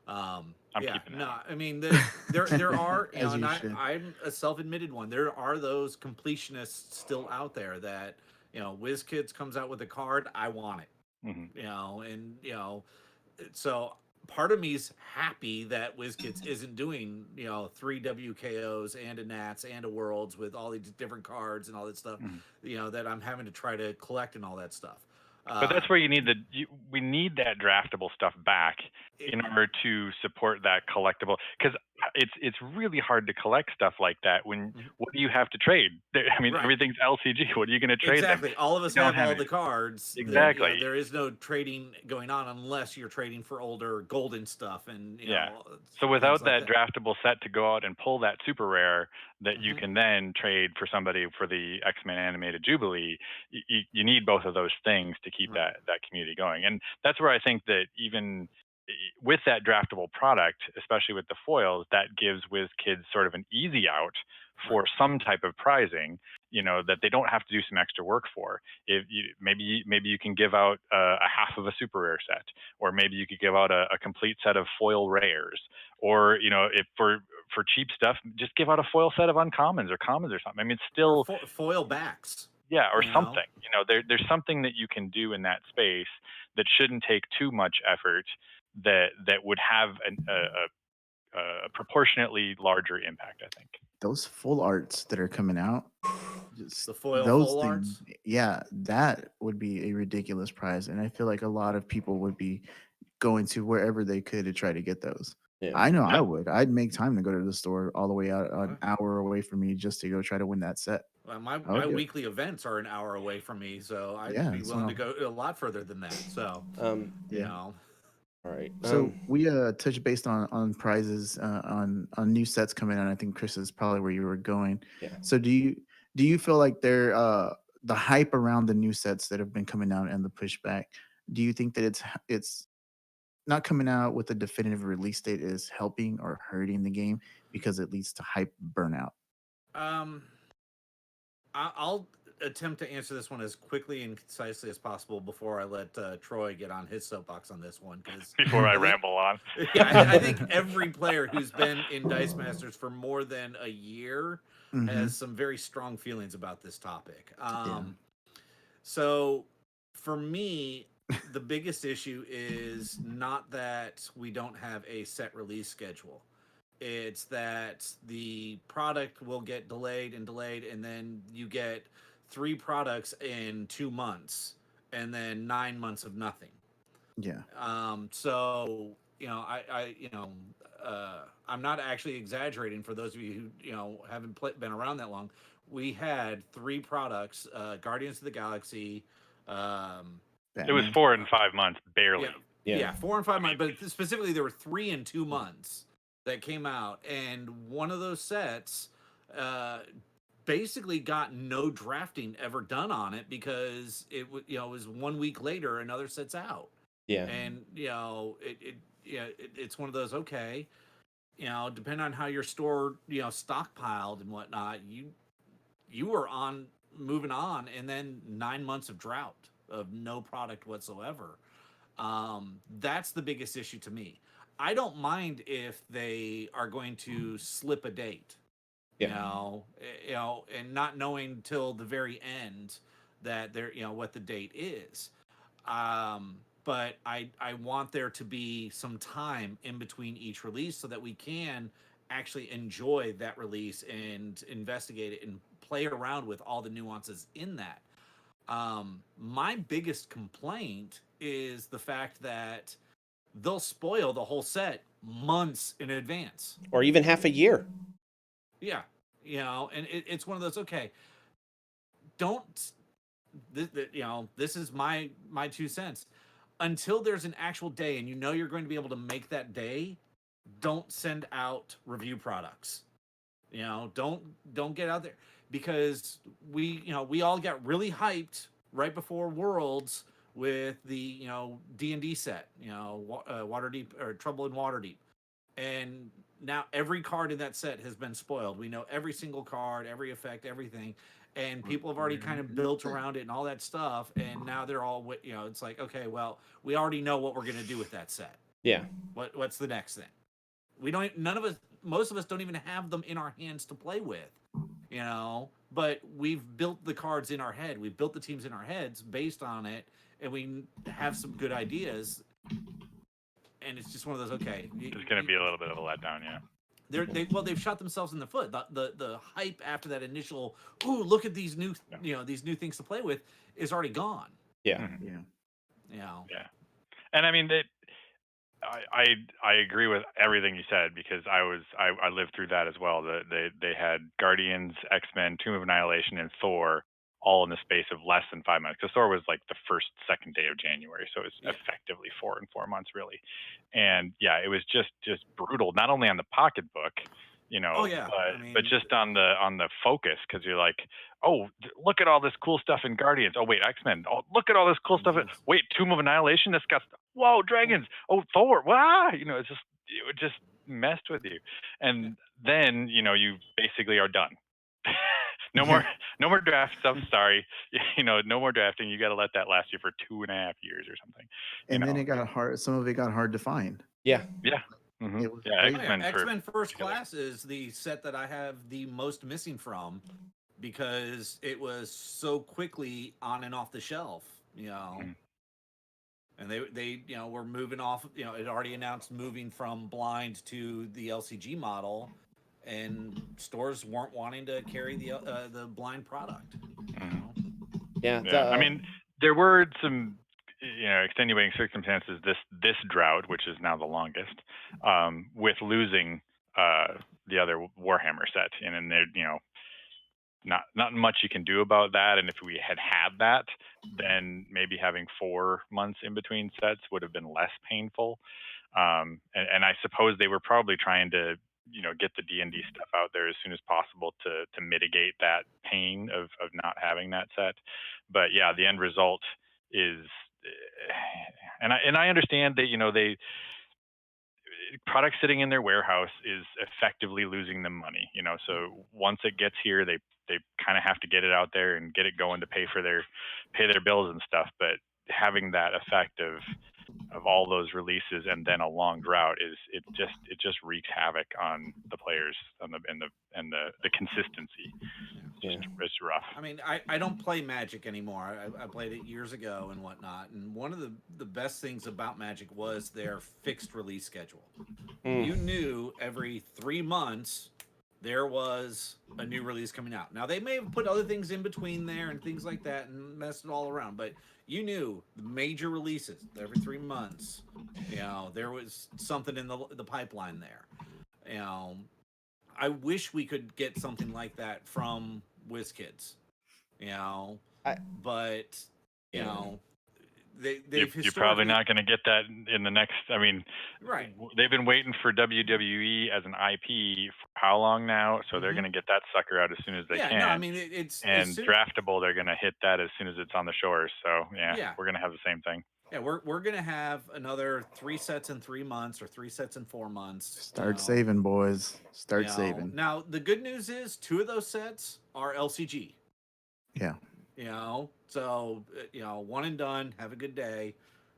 I'm yeah, keeping that no, one. I mean there are As and you should. I'm a self-admitted one. There are those completionists still out there that WizKids comes out with a card, I want it. Mhm. And so part of me's happy that WizKids isn't doing 3 WKOs and a Nats and a Worlds with all these different cards and all that stuff. Mhm. That I'm having to try to collect and all that stuff. But that's where we need that draftable stuff back It, in order to support that collectible, because it's really hard to collect stuff like that when what do you have to trade? I mean, Right. everything's LCG. What are you going to trade them? Exactly. All of us You don't have all have the it. cards. Exactly. There is no trading going on unless you're trading for older golden stuff and Yeah. So things without like that draftable set to go out and pull that super rare that you Mhm. can then trade for somebody for the X-Men animated Jubilee, you need both of those things to keep Right. that community going. And that's where I think that even with that draftable product, especially with the foils, that gives WizKids sort of an easy out for some type of prizing, that they don't have to do some extra work for. If maybe you can give out a half of a super rare set, or maybe you could give out a complete set of foil rares, or if for cheap stuff, just give out a foil set of uncommons or commons or something. I mean, it's still foil backs. yeah, or you know? something. There's something that you can do in that space that shouldn't take too much effort, that would have a proportionately larger impact, I think. Those full arts that are coming out, just The foil those full things, arts. yeah, that would be a ridiculous prize. And I feel like a lot of people would be going to wherever they could to try to get those. Yeah. I know I Yeah. would. I'd make time to go to the store all the way out an Okay. hour away from me just to go try to win that set. Well, I my would do it. weekly events are an hour away from me, so I'd Yeah, be that's willing what to go a lot further than that. So, Yeah. All right. So we touched based on prizes on new sets coming out. I think Chris is probably where you were going. Yeah. So do you feel like they're the hype around the new sets that have been coming out and the pushback? Do you think that it's not coming out with a definitive release date is helping or hurting the game because it leads to hype burnout? I'll attempt to answer this one as quickly and concisely as possible before I let Troy get on his soapbox on this one. Because Before I ramble on. Yeah, I think every player who's been in Dice Masters for more than a year Mhm. has some very strong feelings about this topic. Yeah. So for me, the biggest issue is not that we don't have a set release schedule. It's that the product will get delayed and delayed, and then you get 3 products in 2 months, and then 9 months of nothing. Yeah. So I'm not actually exaggerating. For those of you who haven't been around that long, we had 3 products: Guardians of the Galaxy. It was Batman. 4 and 5 months, barely. Yeah, 4 and 5 months, but specifically there were 3 and 2 months that came out, and one of those sets basically got no drafting ever done on it because it was 1 week later another set's out. Yeah. And it's one of those, okay, depending on how your store stockpiled and whatnot, you were on moving on, and then 9 months of drought of no product whatsoever. That's the biggest issue to me. I don't mind if they are going to slip a date, and not knowing till the very end that they're what the date is. But I want there to be some time in between each release so that we can actually enjoy that release and investigate it and play around with all the nuances in that. My biggest complaint is the fact that they'll spoil the whole set months in advance, or even half a year. Yeah, and it's one of those. Okay, don't. This is my 2 cents. Until there's an actual day, and you're going to be able to make that day, don't send out review products. Don't get out there, because we all got really hyped right before Worlds with the D&D set, Waterdeep, or Trouble in Waterdeep, and now every card in that set has been spoiled. We know every single card, every effect, everything, and people have already kind of built around it and all that stuff, and now they're all it's like, okay, well, we already know what we're going to do with that set. Yeah. What's the next thing? Most of us don't even have them in our hands to play with, but we've built the cards in our head. We've built the teams in our heads based on it, and we have some good ideas. And it's just one of those, okay. It's going to be a little bit of a letdown, yeah. They've shot themselves in the foot. The hype after that initial, ooh, look at these new, these new things to play with, is already gone. Yeah. Yeah. Yeah. And I mean, I agree with everything you said, because I lived through that as well. They had Guardians, X-Men, Tomb of Annihilation, and Thor all in the space of less than 5 months. Because Thor was like the second day of January, so it was effectively 4 and 4 months, really. And yeah, it was just brutal. Not only on the pocketbook, but just on the focus, because you're like, oh, look at all this cool stuff in Guardians. Oh wait, X-Men. Oh, look at all this cool stuff. Wait, Tomb of Annihilation. This got whoa, dragons. Oh, Thor. Wow. It just messed with you. And then you basically are done. No more draft stuff. Sorry, no more drafting. You got to let that last you for 2.5 years or something. And then it got hard. Some of it got hard to find. Yeah. Yeah. Mm-hmm. X-Men First Class is the set that I have the most missing from, because it was so quickly on and off the shelf. And they were moving off. It already announced moving from blind to the LCG model, and stores weren't wanting to carry the blind product. Yeah. I mean, there were some extenuating circumstances this drought, which is now the longest, with losing the other Warhammer set, and there not much you can do about that. And if we had that, then maybe having 4 months in between sets would have been less painful. And I suppose they were probably trying to get the D&D stuff out there as soon as possible to mitigate that pain of not having that set. But yeah, the end result is, and I understand that they product sitting in their warehouse is effectively losing them money. So once it gets here, they kind of have to get it out there and get it going to pay their bills and stuff. But having that effect of of all those releases and then a long drought is it just wreaks havoc on the players and the consistency. It's rough. I mean, I don't play Magic anymore. I played it years ago and whatnot. And one of the best things about Magic was their fixed release schedule. You knew every 3 months there was a new release coming out. Now, they may have put other things in between there and things like that and messed it all around, but you knew the major releases every 3 months. You know, there was something in the pipeline there. You know, I wish we could get something like that from WizKids. You know, but you know, you're probably not going to get that in the next. I mean, right? They've been waiting for WWE as an IP for how long now? So they're going to get that sucker out as soon as they can. No, I mean it's draftable. They're going to hit that as soon as it's on the shores. So we're going to have the same thing. Yeah, we're going to have another 3 sets in 3 months or 3 sets in 4 months. Start saving, boys. Start saving. Now the good news is 2 of those sets are LCG. Yeah. You know, so one and done. Have a good day.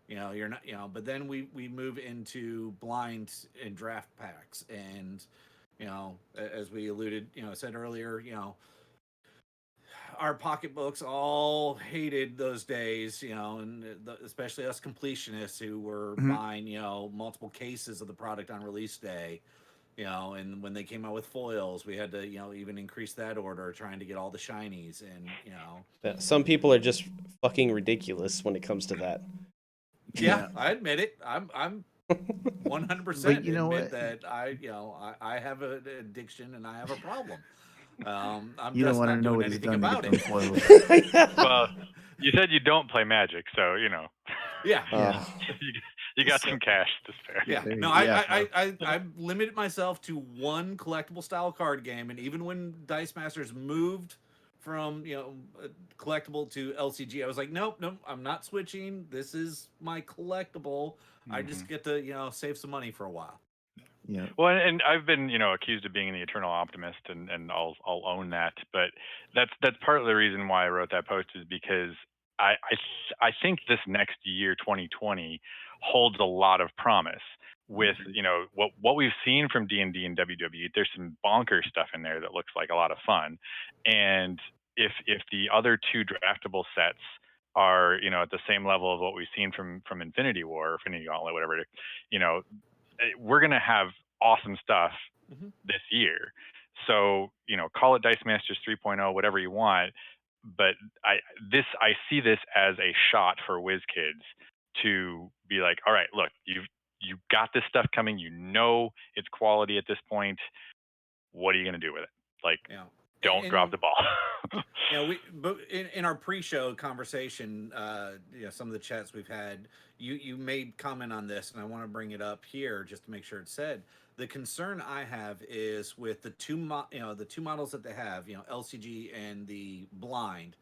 You know, you're not. You know, but then we move into blind and draft packs, and you know, as we alluded, said earlier, our pocketbooks all hated those days. You know, and especially us completionists who were buying multiple cases of the product on release day. You know, and when they came out with foils, we had to, even increase that order, trying to get all the shinies. And, some people are just fucking ridiculous when it comes to that. Yeah, I admit it. I'm 100% admit that I have an addiction and I have a problem. I'm you just don't not know doing what he's anything done about it. Well, you said you don't play Magic, so Yeah. You got some cash to spare. Yeah. No, I limited myself to one collectible style card game, and even when Dice Masters moved from collectible to LCG, I was like, nope, I'm not switching. This is my collectible. I just get to save some money for a while. Yeah. Well, and I've been accused of being the eternal optimist, and I'll own that. But that's part of the reason why I wrote that post is because I think this next year, 2020, holds a lot of promise with what we've seen from D&D and WWE. There's some bonkers stuff in there that looks like a lot of fun, and if the other 2 draftable sets are at the same level of what we've seen from Infinity War or Infinity Gauntlet, whatever, we're gonna have awesome stuff this year. So call it Dice Masters 3.0, whatever you want. But I see this as a shot for WizKids to be like, all right, look, you've got this stuff coming. It's quality at this point. What are you going to do with it? Like, don't drop the ball. But in our pre-show conversation, some of the chats we've had, you made comment on this, and I want to bring it up here just to make sure it's said. The concern I have is with the two models that they have, LCG and the blind,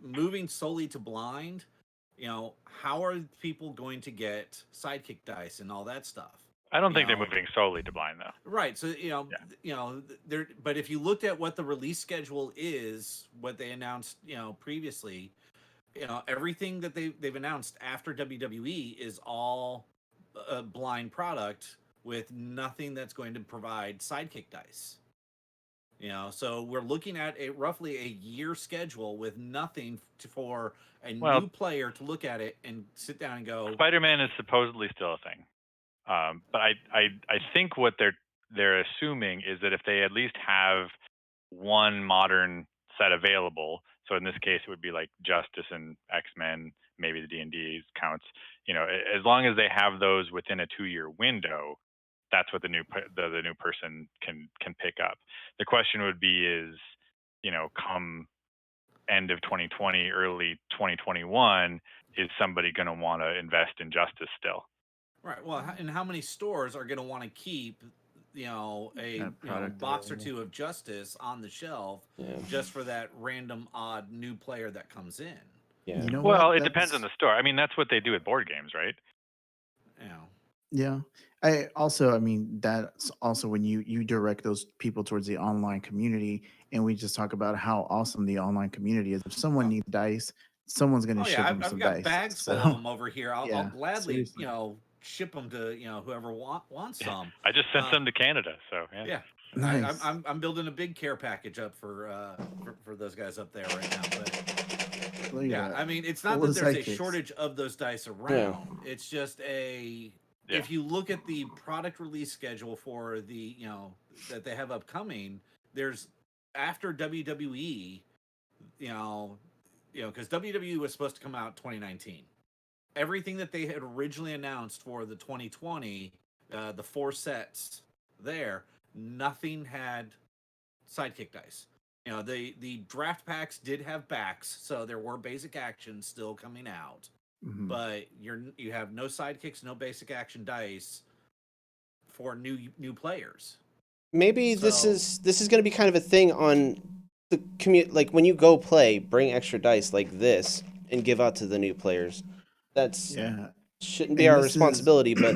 moving solely to blind. How are people going to get sidekick dice and all that stuff? I don't think they're moving solely to blind though. Right. So there. But if you looked at what the release schedule is, what they announced, previously, everything that they've announced after WWE is all a blind product with nothing that's going to provide sidekick dice. So we're looking at roughly a year schedule with nothing for a new player to look at it and sit down and go. Spider-Man is supposedly still a thing, but I think what they're assuming is that if they at least have one modern set available, so in this case it would be like Justice and X-Men, maybe the D&D counts. As long as they have those within a 2-year window, that's what the new person can pick up. The question would be is, come end of 2020, early 2021, is somebody going to want to invest in Justice still? Right. Well, and how many stores are going to want to keep, a box or 2 of Justice on the shelf just for that random odd new player that comes in? Yeah. It depends on the store. I mean, that's what they do at board games, right? Yeah. That's also when you direct those people towards the online community, and we just talk about how awesome the online community is. If someone needs dice, someone's gonna Oh ship yeah, them I've some got dice. bags full of So them over here. I'll yeah, gladly, seriously. ship them to whoever wants some. I just sent Uh, them to Canada, so yeah. yeah, Nice. I'm building a big care package up for those guys up there right now. But Look at yeah, that. I mean, it's not Full that of there's a sidekicks. shortage of those dice Yeah. around. It's just Yeah. if you look at the product release schedule for the that they have upcoming, there's after WWE, because WWE was supposed to come out 2019. Everything that they had originally announced for the 2020, the 4 sets there, nothing had sidekick dice. The draft packs did have backs, so there were basic actions still coming out, Mhm. but you have no sidekicks, no basic action dice for new players. Maybe this So- is going to be kind of a thing on the like when you go play, bring extra dice like this and give out to the new players. That's Yeah. shouldn't be And our this is- responsibility, but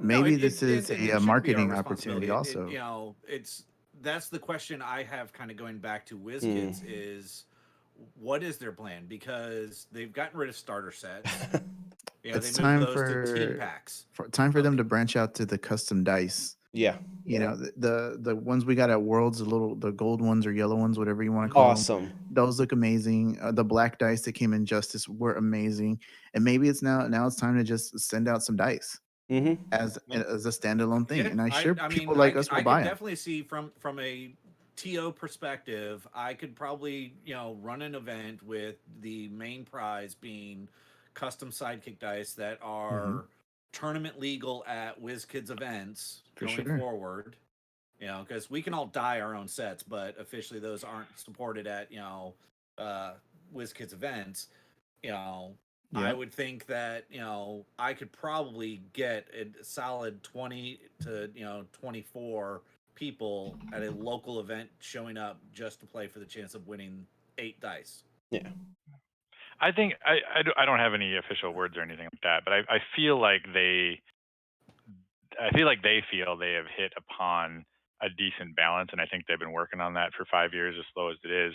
Maybe No, this is it a shouldn't be our marketing responsibility. opportunity also. That's the question I have kind of going back to WizKids is what is their plan? Because they've gotten rid of starter sets. It's they time moved those to team for packs. time for them Okay. to branch out to the custom dice. yeah, You know, the ones we got at Worlds, the gold ones or yellow ones, whatever you want to call them. awesome. Those look amazing. The black dice that came in Justice were amazing. And maybe it's now it's time to just send out some dice Hmm. as a standalone thing. Yeah, and I'm sure I people mean, like us I will buy could them. definitely see from a TO perspective, I could probably run an event with the main prize being custom sidekick dice that are tournament legal at WizKids events For going sure. forward. Because we can all dye our own sets, but officially those aren't supported at WizKids events. I would think that I could probably get a solid 20 to 24 people at a local event showing up just to play for the chance of winning 8 dice. Yeah. I think I don't have any official words or anything like that, but I feel like they feel they have hit upon a decent balance, and I think they've been working on that for 5 years, as slow as it is.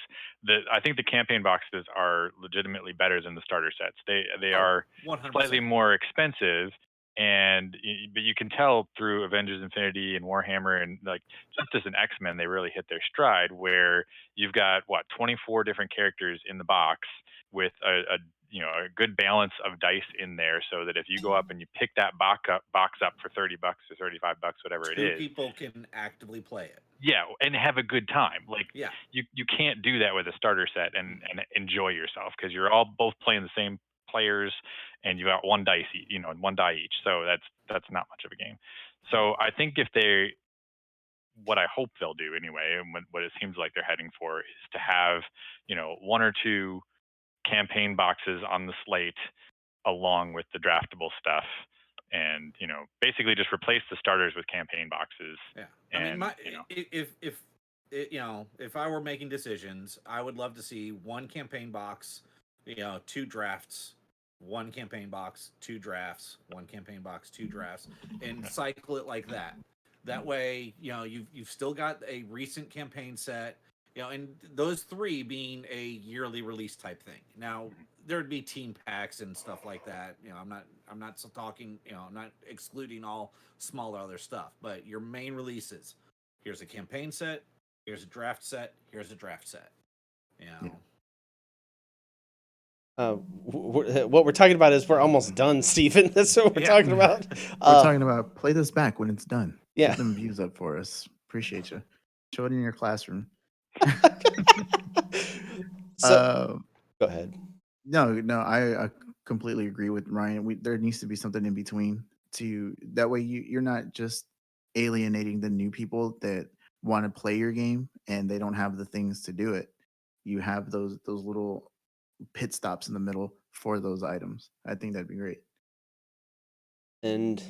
I think the campaign boxes are legitimately better than the starter sets. They are 100%. slightly more expensive, but you can tell through Avengers Infinity and Warhammer and like Justice and X-Men, they really hit their stride where you've got 24 different characters in the box with a good balance of dice in there, so that if you go up and you pick that box up for $30 or $35, whatever it 2 is, people can actively play it. yeah, and have a good time. Like Yeah. you can't do that with a starter set and enjoy yourself, because you're all both playing the same players and you got one die each. So that's not much of a game. So I think what I hope they'll do anyway, and what it seems like they're heading for, is to have 1 or 2 campaign boxes on the slate along with the draftable stuff, and basically just replace the starters with campaign boxes. Yeah. And, I mean, if I were making decisions, I would love to see 1 campaign box, 2 drafts, 1 campaign box, 2 drafts, 1 campaign box, 2 drafts, and cycle it like that. That way, you've still got a recent campaign set, and those 3 being a yearly release type thing. Now, there'd be team packs and stuff like that. I'm not talking, I'm not excluding all smaller other stuff, but your main releases, here's a campaign set, here's a draft set, here's a draft set. What we're talking about is we're almost done, Stephen. That's what we're talking about. We're talking about play this back when it's done. Yeah. Get them views up for us. Appreciate you. Show it in your classroom. So, go ahead. No, I completely agree with Ryan. There needs to be something in between that way you're not just alienating the new people that want to play your game and they don't have the things to do it. You have those little pit stops in the middle for those items. I think that'd be great. And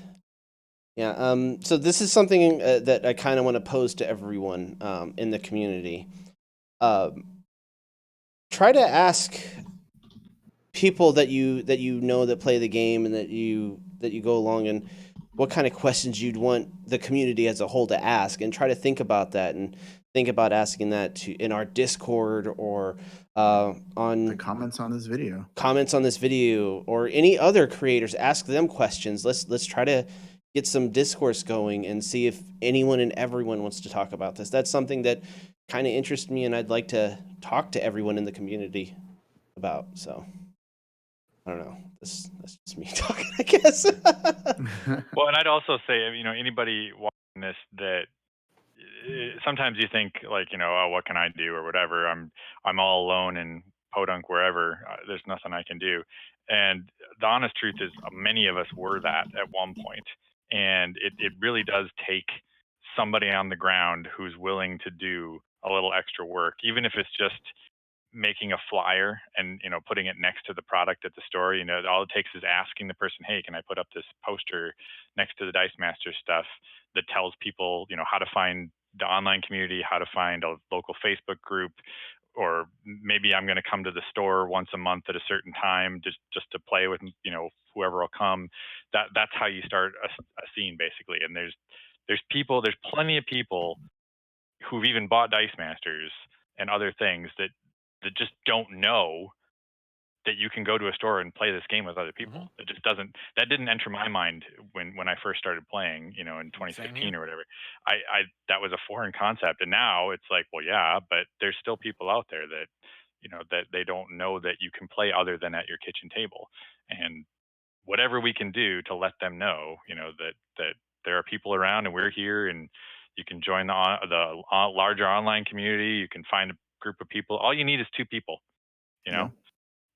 yeah, so this is something that I kind of want to pose to everyone in the community. Try to ask people that you know that play the game and that you go along, and what kind of questions you'd want the community as a whole to ask, and try to think about that. And think about asking that in our Discord or The on comments on this video. comments on this video or any other creators. Ask them questions. Let's try to get some discourse going and see if anyone and everyone wants to talk about this. That's something that kind of interests me, and I'd like to talk to everyone in the community about. So I don't know. That's just me talking, I guess. Well, and I'd also say, anybody watching this that sometimes you think like, oh, what can I do or whatever. I'm all alone in Podunk wherever. There's nothing I can do. And the honest truth is, many of us were that at one point, and it really does take somebody on the ground who's willing to do a little extra work, even if it's just making a flyer and putting it next to the product at the store. All it takes is asking the person, hey, can I put up this poster next to the Dice Master stuff that tells people how to find the online community, how to find a local Facebook group, or maybe I'm going to come to the store once a month at a certain time just to play with whoever will come. That's how you start a scene, basically. And there's plenty of people who've even bought Dice Masters and other things that just don't know that you can go to a store and play this game with other people. It just that didn't enter my mind when I first started playing, in 2015 or whatever. I that was a foreign concept. And now it's like, well, yeah, but there's still people out there that, that they don't know that you can play other than at your kitchen table. And whatever we can do to let them know, that there are people around and we're here, and you can join the larger online community. You can find a group of people. All you need is 2 people, Yeah.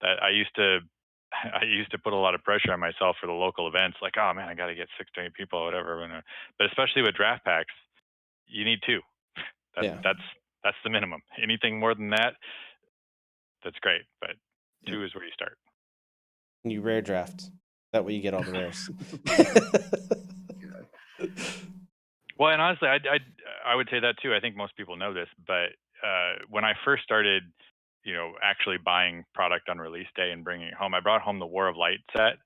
that I used to put a lot of pressure on myself for the local events. Like, oh man, I got to get 6 to 8 people or whatever. But especially with draft packs, you need 2. That's the minimum. Anything more than that, that's great. But 2 is where you start. You rare draft. That way you get all the rares. Well, and honestly, I would say that too. I think most people know this, but when I first started, actually buying product on release day and bringing it home, I brought home the War of Light set,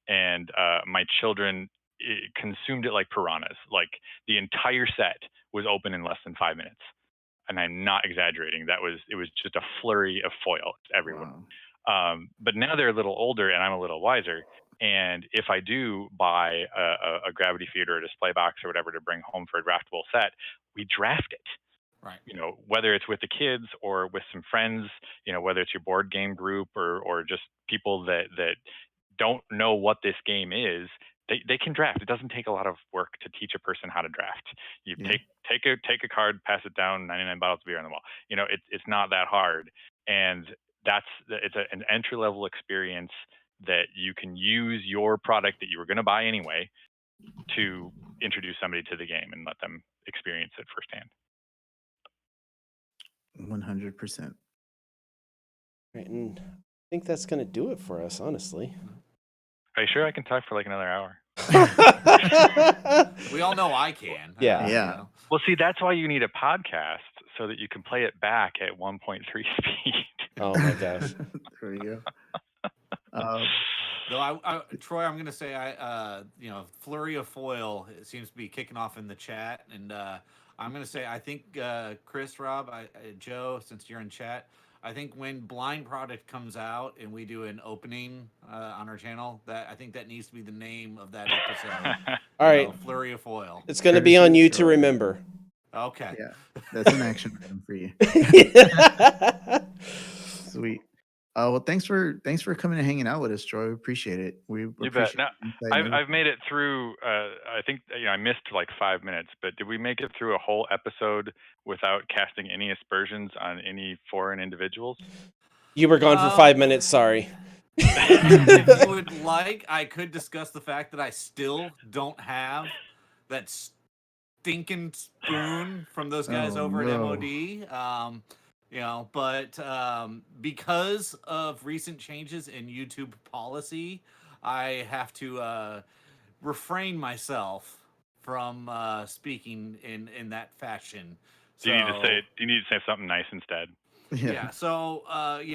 and my children consumed it like piranhas. Like, the entire set was open in less than 5 minutes, and I'm not exaggerating. It was just a flurry of foil everywhere. Wow. But now they're a little older, and I'm a little wiser. And if I do buy a gravity feed or a display box or whatever to bring home for a draftable set, we draft it. Right. Whether it's with the kids or with some friends, whether it's your board game group or just people that don't know what this game is, they can draft. It doesn't take a lot of work to teach a person how to draft. You take a card, pass it down, 99 bottles of beer on the wall. It's not that hard. And it's an entry level experience that you can use your product that you were going to buy anyway to introduce somebody to the game and let them experience it firsthand. 100%. Right, and I think that's going to do it for us, honestly. Are you sure I can talk for like another hour? We all know I can. Yeah. Yeah. Well, see, that's why you need a podcast, so that you can play it back at 1.3 speed. Oh my gosh. There you go. Though Troy, I'm gonna say flurry of foil seems to be kicking off in the chat, and I'm gonna say I think Chris, Rob, Joe, since you're in chat, I think when Blind Product comes out and we do an opening on our channel, I think that needs to be the name of that episode. All right. Flurry of foil. It's going to be on you to remember. Okay. Yeah, that's an action item for you. Sweet. Well, thanks for coming and hanging out with us, Troy. We appreciate it. You bet. Now, I've made it through. I think I missed like 5 minutes, but did we make it through a whole episode without casting any aspersions on any foreign individuals? You were gone for 5 minutes. Sorry. If you would like, I could discuss the fact that I still don't have that stinking spoon from those guys over at MOD. But because of recent changes in YouTube policy, I have to refrain myself from speaking in that fashion. Do you need to say something nice instead? Yeah. So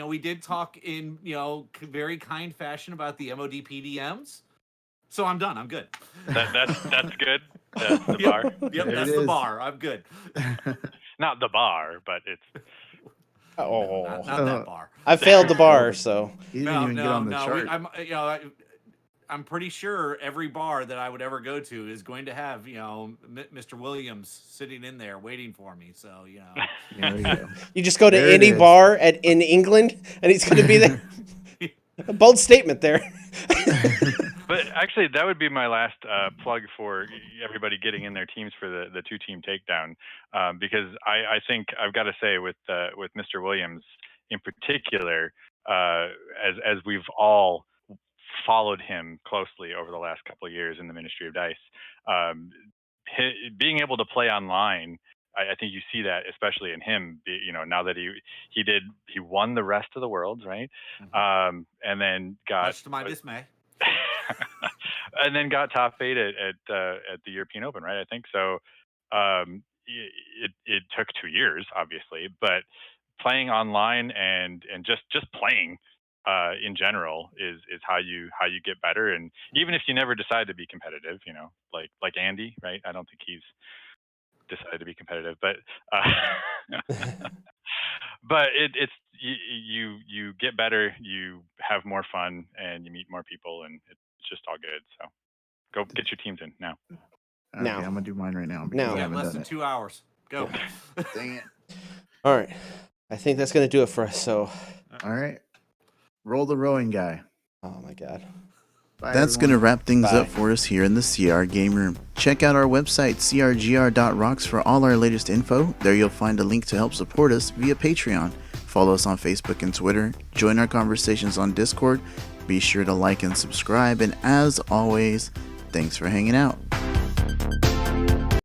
we did talk in very kind fashion about the MOD PDMs. So I'm done. I'm good. That's good. That's the bar. Yep, that's the bar. I'm good. not the bar, but it's Oh, Not that bar. I failed the bar, so He didn't even get on the chart. I'm pretty sure every bar that I would ever go to is going to have, Mr. Williams sitting in there waiting for me. So, There you go. you just go to There it any is. bar in England, and he's going to be there. A bold statement there. But actually, that would be my last plug for everybody getting in their teams for the 2-team takedown, because I think I've got to say with Mr. Williams in particular, as we've all followed him closely over the last couple of years in the Ministry of Dice, being able to play online. I think you see that especially in him, now that he won the rest of the worlds, right? And then got, much to my dismay. and then got top 8 at the European Open, right? I think so. It took 2 years, obviously, but playing online and just playing in general is how you get better. And even if you never decide to be competitive, like Andy, right? I don't think he's decided to be competitive, but but it's you get better, you have more fun, and you meet more people, and it's just all good. So go get your teams in now. Okay, Now. I'm gonna do mine right now. because Now. I Yeah, haven't less done than it. 2 hours. Go. Dang it. All right. I think that's going to do it for us. So, All right. Roll the rowing guy. oh my God. Bye, That's going to everyone. wrap things Bye. up for us here in the CR Game Room. Check out our website, crgr.rocks, for all our latest info. There you'll find a link to help support us via Patreon. Follow us on Facebook and Twitter. Join our conversations on Discord. Be sure to like and subscribe. And as always, thanks for hanging out.